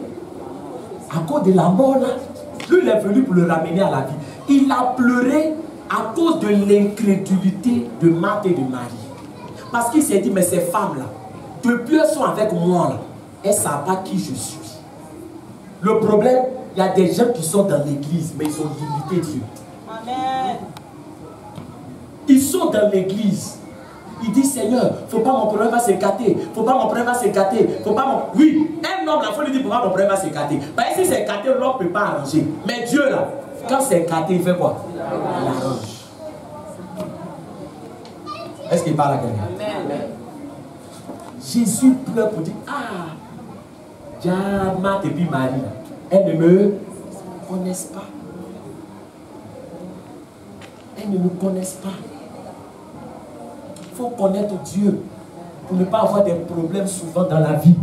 à cause de la mort là. Lui il est venu pour le ramener à la vie. Il a pleuré à cause de l'incrédulité de Marthe et de Marie. Parce qu'il s'est dit mais ces femmes là, depuis elles sont avec moi là, elles ne savent pas qui je suis. Le problème, il y a des gens qui sont dans l'église mais ils ont limité Dieu. Amen. Ils sont dans l'église. Ils disent Seigneur, faut pas mon problème va se gâter. Faut pas mon problème va se gâter. Faut pas mon... Oui, un homme là, il faut lui dire pourquoi mon problème va se gâter. Parce que si c'est gâté, l'homme ne peut pas arranger. Mais Dieu là, quand c'est gâté, il fait quoi? Il arrange. Est-ce qu'il parle à quelqu'un? Amen. Jésus pleure pour dire ah, Marthe et puis Marie, elles ne me connaissent pas. Elles ne me connaissent pas. Il faut connaître Dieu pour ne pas avoir des problèmes souvent dans la vie.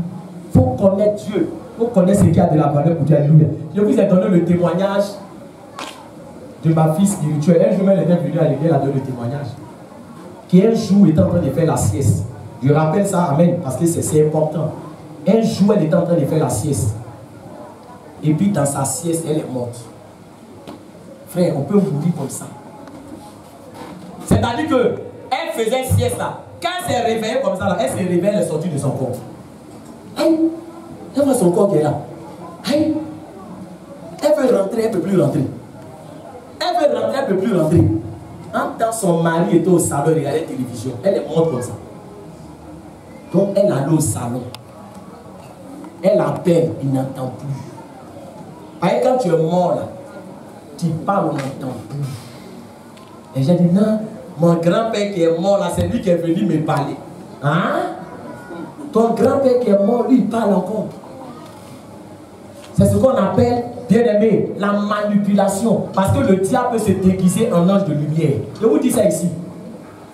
Il faut connaître Dieu. Il faut connaître ce qu'il y a de la valeur pour Dieu. Alléluia. Je vous ai donné le témoignage de ma fille spirituelle. Un jour, elle était venue à l'église, elle a donné le témoignage. Qui un jour était en train de faire la sieste. Je rappelle ça, amen, parce que c'est important. Un jour, elle était en train de faire la sieste. Et puis, dans sa sieste, elle est morte. Frère, on peut mourir comme ça. C'est-à-dire que elle faisait sieste là. Quand elle s'est réveillée comme ça là, elle s'est réveillée, elle est sortie de son corps. Aïe, elle voit son corps qui est là. Aïe, elle veut rentrer, elle ne peut plus rentrer. Elle veut rentrer, elle ne peut plus rentrer. En temps, son mari était au salon, il regardait la télévision. Elle est morte comme ça. Donc elle allait au salon. Elle appelle, il n'entend plus. Et quand tu es mort là, tu parles, on n'entend plus. Et j'ai dit non. Mon grand-père qui est mort là, c'est lui qui est venu me parler. Hein? Ton grand-père qui est mort, lui, il parle encore. C'est ce qu'on appelle, bien aimé, la manipulation. Parce que le diable peut se déguiser en ange de lumière. Je vous dis ça ici.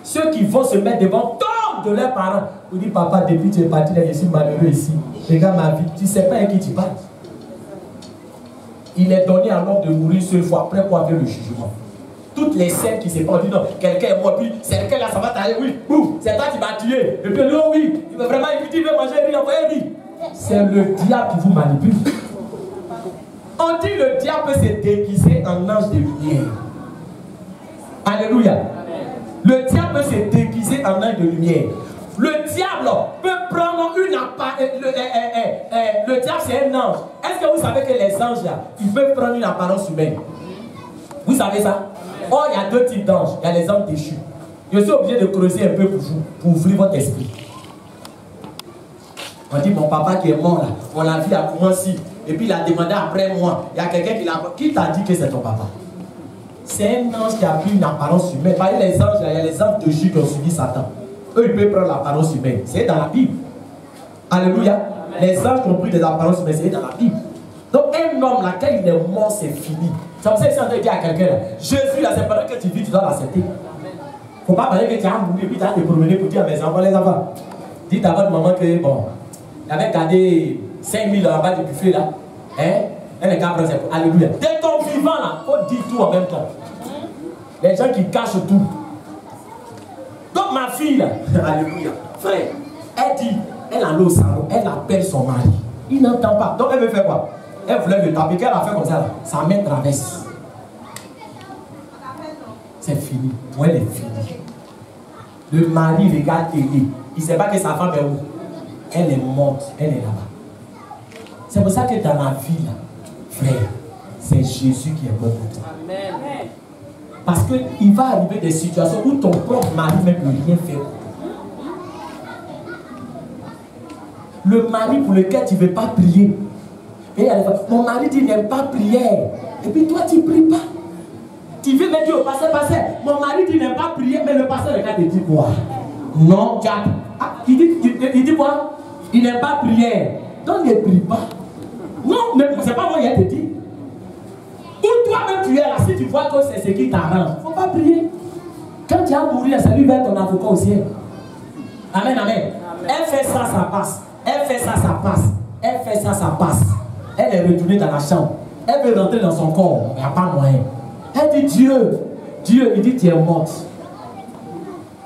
Ceux qui vont se mettre devant tant de leurs parents, vous dites papa, depuis que tu es parti, là, je suis malheureux ici. Regarde ma vie. Tu ne sais pas à qui tu parles. Il est donné à l'homme de mourir seule fois. Après quoi vient le jugement. Toutes les scènes qui se passent, on dit non, quelqu'un est mort, puis c'est lequel là, ça va t'arriver, oui, boum, c'est toi qui m'as tué. Et puis lui, oh oui, il veut vraiment éviter, il veut manger, il veut riz. C'est le diable qui vous manipule. On dit le diable peut se déguiser en ange de lumière. Alléluia. Le diable peut se déguiser en ange de lumière. Le diable peut prendre une apparence. Le diable, c'est un ange. Est-ce que vous savez que les anges, là, ils peuvent prendre une apparence humaine? Vous savez ça? Oh, il y a deux types d'anges. Il y a les anges déchus. Je suis obligé de creuser un peu pour vous, pour ouvrir votre esprit. On dit, mon papa qui est mort là, on l'a vu à commencer. Et puis il a demandé après moi. Il y a quelqu'un qui t'a dit que c'est ton papa. C'est un ange qui a pris une apparence humaine. Par exemple, les anges, il y a les anges déchus qui ont suivi Satan. Eux, ils peuvent prendre l'apparence humaine. C'est dans la Bible. Alléluia. Les anges qui ont pris des apparences humaines, c'est dans la Bible. Donc, un homme, là, quand il est mort, c'est fini. C'est pour ça que si on te dit à quelqu'un, Jésus, là, c'est pendant que tu vis, tu dois l'accepter. Il ne faut pas parler que tu as mouru et puis tu as te promener pour dire à mes enfants, les enfants. Dites à votre maman que, bon, il avait gardé 5 000 en bas du buffet, là. Hein? Elle est capable de pour. Alléluia. Dès ton vivant, là, il faut dire tout en même temps. Les gens qui cachent tout. Donc ma fille là, alléluia, frère, elle dit, elle a l'eau au salon, elle appelle son mari. Il n'entend pas. Donc elle veut faire quoi? Elle voulait le taper, qu'elle a fait comme ça là. Sa main traverse. C'est fini. Où elle est finie. Le mari regarde télé. Il ne sait pas que sa femme est où. Elle est morte, elle est là-bas. C'est pour ça que dans la vie là, frère, c'est Jésus qui est mort pour toi. Amen. Parce qu'il va arriver des situations où ton propre mari même ne peut rien faire. Le mari pour lequel tu ne veux pas prier. Et elle va, mon mari dit n'aime pas prier. Et puis toi tu ne pries pas. Tu veux me dire au pasteur, mon mari dit n'aime pas prier, mais le pasteur regarde et dit quoi? Non, Jack. Ah, il dit quoi? Il n'aime pas prier. Donc ne prie pas. Non, c'est pas moi qui te dit. Ou toi-même tu es là, si tu vois que c'est ce qui t'arrange, il ne faut pas prier. Quand tu as mouru, c'est lui vers ton avocat au ciel. Amen, amen. Elle fait ça, ça passe. Elle fait ça, ça passe. Elle fait ça, ça passe. Elle est retournée dans la chambre. Elle veut rentrer dans son corps. Il n'y a pas moyen. Elle dit Dieu. Dieu, il dit tu es morte.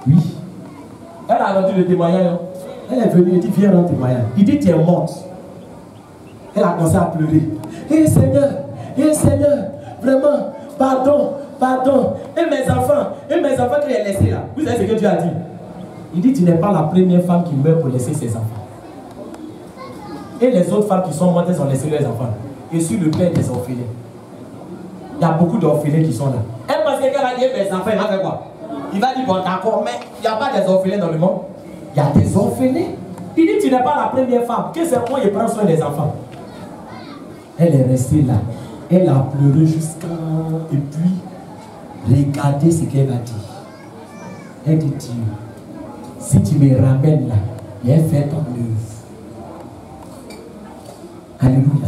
Oui. Elle a rendu le témoignage. Elle est venue, elle dit viens rendre le témoignage. Il dit tu es morte. Elle a commencé à pleurer. Hé Seigneur, vraiment, pardon. Et mes enfants que j'ai laissés là. Vous savez ce que Dieu a dit? Il dit tu n'es pas la première femme qui meurt pour laisser ses enfants. Et les autres femmes qui sont mortes, elles ont laissé leurs enfants. Je suis le père des orphelins. Il y a beaucoup d'orphelins qui sont là. Elle pense qu'elle va dire mes enfants, il va faire quoi? Il va dire bon d'accord, mais il n'y a pas des orphelins dans le monde. Il y a des orphelins. Il dit tu n'es pas la première femme. Que c'est moi qui prends soin des enfants. Elle est restée là. Elle a pleuré jusqu'à... Et puis, regardez ce qu'elle a dit. Elle dit Dieu, si tu me ramènes là, viens faire ton œuvre. Alléluia.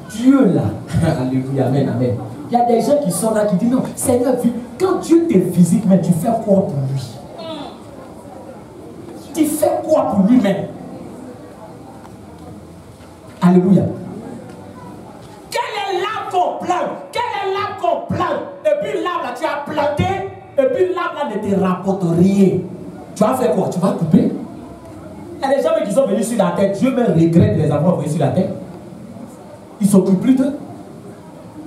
Dieu là, alléluia, amen, amen. Il y a des gens qui sont là qui disent non, Seigneur, quand Dieu te visite, mais tu fais quoi pour lui? Tu fais quoi pour lui-même? Alléluia. Quel est l'arbre qu'on plante? Quel est l'arbre qu'on plante? Et puis l'arbre là, tu as planté, et puis l'arbre là ne te rapporte rien. Tu vas faire quoi? Tu vas couper? Il y a des gens qui sont venus sur la terre. Dieu même regrette les avoir venus sur la terre. Ils ne s'occupent plus d'eux.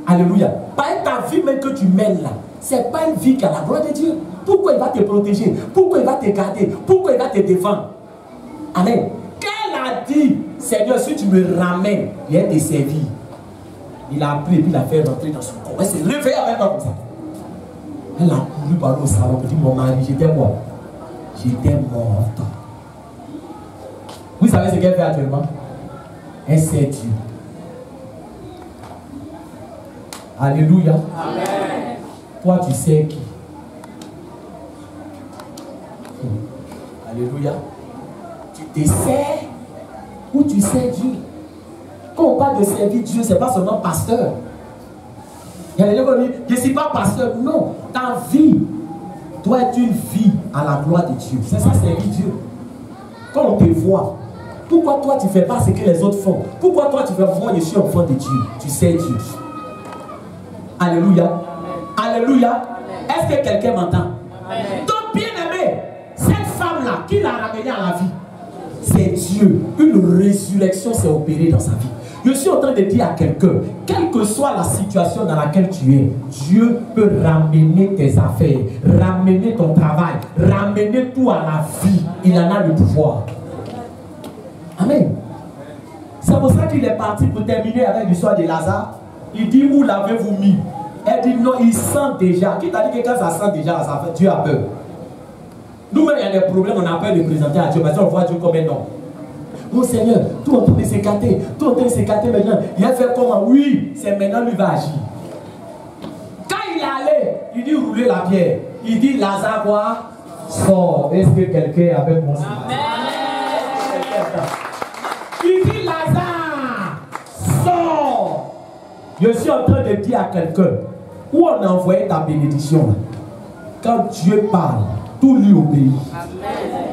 Alléluia. Par ta vie même que tu mènes là, ce n'est pas une vie qui a la gloire de Dieu. Pourquoi il va te protéger? Pourquoi il va te garder? Pourquoi il va te défendre? Amen. Qu'elle a dit, Seigneur, si tu me ramènes, il va te servir. Il a pris et puis il a fait rentrer dans son corps. Elle s'est réveillée avec moi comme ça. Elle a couru par le salon pour dire, mon mari, j'étais mort. J'étais morte. Vous savez ce qu'elle fait actuellement? Elle sait Dieu. Alléluia. Amen. Toi, tu sais qui? Alléluia. Tu te sais ou tu sais Dieu? Quand on parle de servir Dieu, ce n'est pas seulement pasteur. Il y a des gens qui disent, je ne suis pas pasteur. Non, ta vie doit être une vie à la gloire de Dieu. C'est ça, servir Dieu. Quand on te voit, pourquoi toi tu ne fais pas ce que les autres font? Pourquoi toi tu fais moi je suis enfant de Dieu? Tu sais Dieu. Alléluia. Amen. Alléluia. Est-ce que quelqu'un m'entend? Donc bien aimé, cette femme-là qui l'a ramenée à la vie, c'est Dieu. Une résurrection s'est opérée dans sa vie. Je suis en train de dire à quelqu'un, quelle que soit la situation dans laquelle tu es, Dieu peut ramener tes affaires, ramener ton travail, ramener tout à la vie. Il en a le pouvoir. Amen. C'est pour ça qu'il est parti pour terminer avec l'histoire de Lazare. Il dit, où l'avez-vous mis? Elle dit, non, il sent déjà. Qui t'a dit que quand ça sent déjà, ça fait, Dieu a peur. Nous-mêmes, il y a des problèmes, on a peur de présenter à Dieu, parce qu'on voit Dieu comme un homme. Mon Seigneur, tout est en train de s'écarter, tout est en train de s'écarter maintenant. Il a fait comment? Oui, c'est maintenant lui va agir. Quand il est allé, il dit rouler la pierre. Il dit Lazare quoi? Sors. Est-ce que quelqu'un est avec moi? Amen. Il dit Lazare, sors. Je suis en train de dire à quelqu'un, où on a envoyé ta bénédiction? Quand Dieu parle, tout lui obéit. Amen.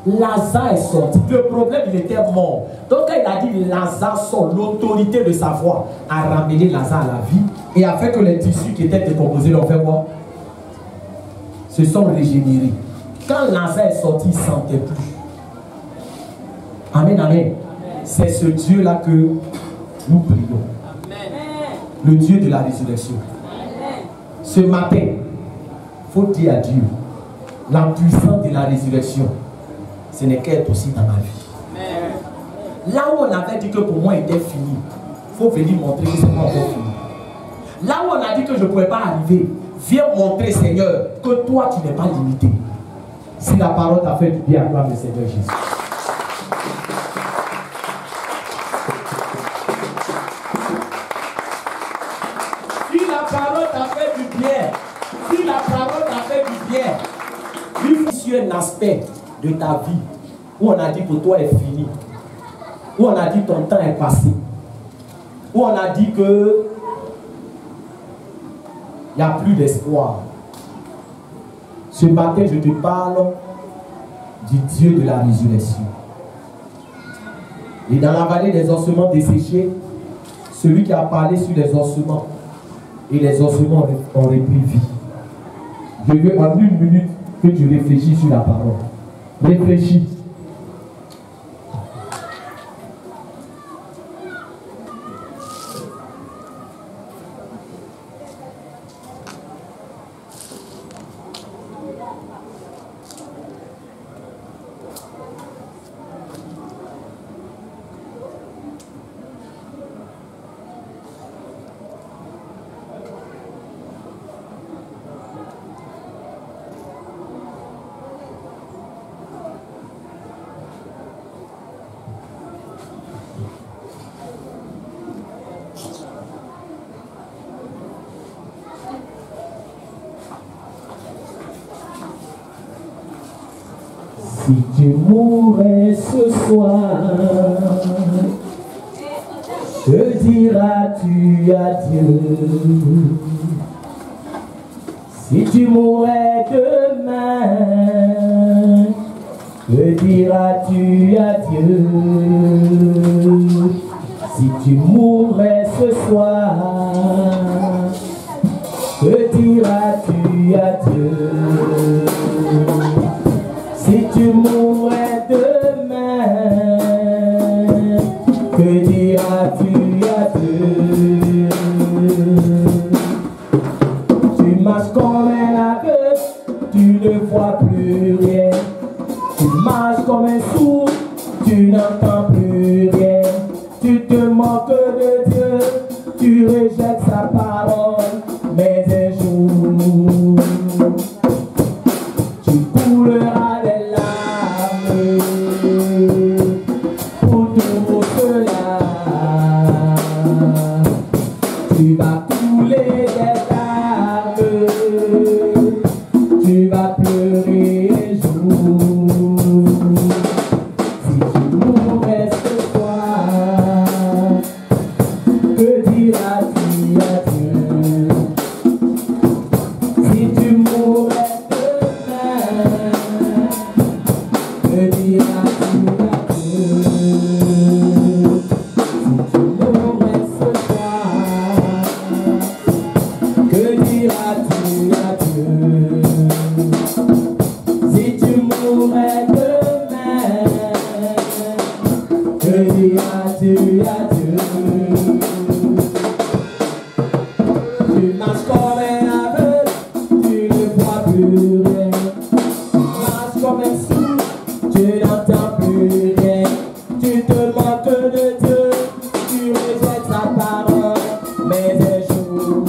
Lazare est sorti. Le problème, il était mort. Donc, quand il a dit Lazare sort, l'autorité de sa voix a ramené Lazare à la vie et a fait que les tissus qui étaient décomposés l'ont fait quoi? Se sont régénérés. Quand Lazare est sorti, il ne sentait plus. Amen, amen. C'est ce Dieu-là que nous prions. Amen. Le Dieu de la résurrection. Amen. Ce matin, il faut dire à Dieu, la puissance de la résurrection, ce n'est qu'être aussi dans ma vie. Amen. Là où on avait dit que pour moi était fini, il faut venir montrer que c'est pas encore fini. Là où on a dit que je ne pouvais pas arriver, viens montrer, Seigneur, que toi tu n'es pas limité. Si la parole t'a fait du bien, acclame le Seigneur Jésus. Si la parole t'a fait du bien, si la parole t'a fait du bien, il faut sur un aspect de ta vie où on a dit pour toi est fini, où on a dit ton temps est passé, où on a dit que il n'y a plus d'espoir. Ce matin, je te parle du Dieu de la résurrection. Et dans la vallée des ossements desséchés, celui qui a parlé sur les ossements, et les ossements ont repris vie. Je veux en une minute que tu réfléchis sur la parole. Réfléchis. Si tu mourais ce soir, que diras-tu à Dieu? Si tu mourais demain, que diras-tu à Dieu? Si tu mourais ce soir, que diras-tu à Dieu? Si tu mourais demain, que diras-tu à Dieu? Tu marches comme un aveugle, tu ne vois plus rien. Tu marches comme un sourd, tu n'entends plus rien. Tu te moques de Dieu, tu rejettes sa parole, mais un jour, tu couleras des larmes pour tout cela. Tu vas couler des larmes, tu vas pleurer un jour. Si tu mourais ce soir, que diras-tu à Dieu? Si tu mourais demain, que diras-tu à Dieu? dis adieu, adieu. Tu marches comme un aveugle, tu ne vois plus rien. Tu marches comme un sourd, tu n'entends plus rien. Tu te moques de Dieu, tu rejettes sa parole, mais un jour,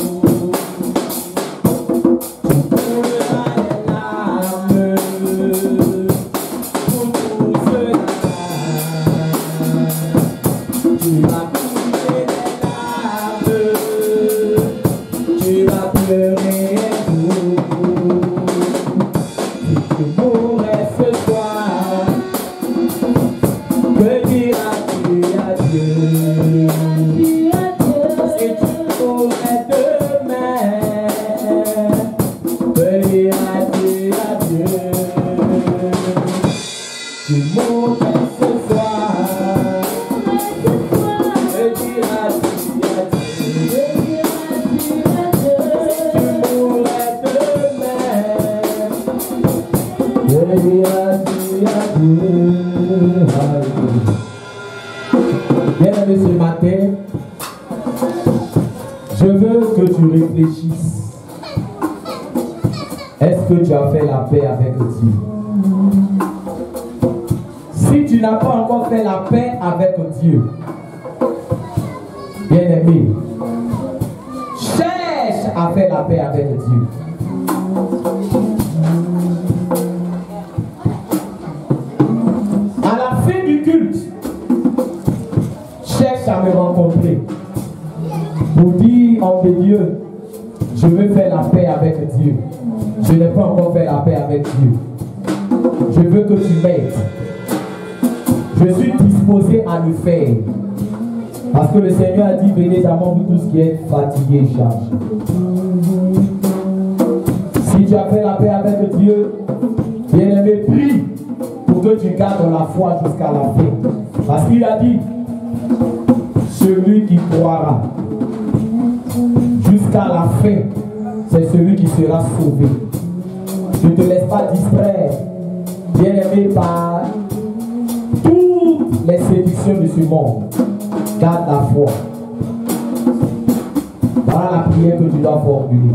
tu trouveras les larmes pour tout cela. Tu vas couler les larmes, tu vas pleurer tout. Si tu mourrais ce soir, que diras-tu à Dieu? Si tu mourrais demain, que diras-tu à Dieu? Tu mourrais ce soir, que diras-tu à Dieu? Si tu mourrais demain, que diras-tu à Dieu? Bien-aimé, ce matin, je veux que tu réfléchisses. Est-ce que tu as fait la paix avec Dieu? Si tu n'as pas encore fait la paix avec Dieu, bien-aimé, cherche à faire la paix avec Dieu. À la fin du culte, cherche à me rencontrer pour dire, homme de Dieu, je veux faire la paix avec Dieu. Je n'ai pas encore fait la paix avec Dieu. Je veux que tu m'aides. Je suis disposé à le faire. Parce que le Seigneur a dit, venez à moi, vous tous qui êtes fatigués et chargés. Si tu as fait la paix avec Dieu, bien-aimé, prie pour que tu gardes la foi jusqu'à la fin. Parce qu'il a dit, celui qui croira jusqu'à la fin, c'est celui qui sera sauvé. Ne te laisse pas distraire, bien-aimé, par toutes les séductions de ce monde. Garde la foi. Voilà la prière que tu dois formuler.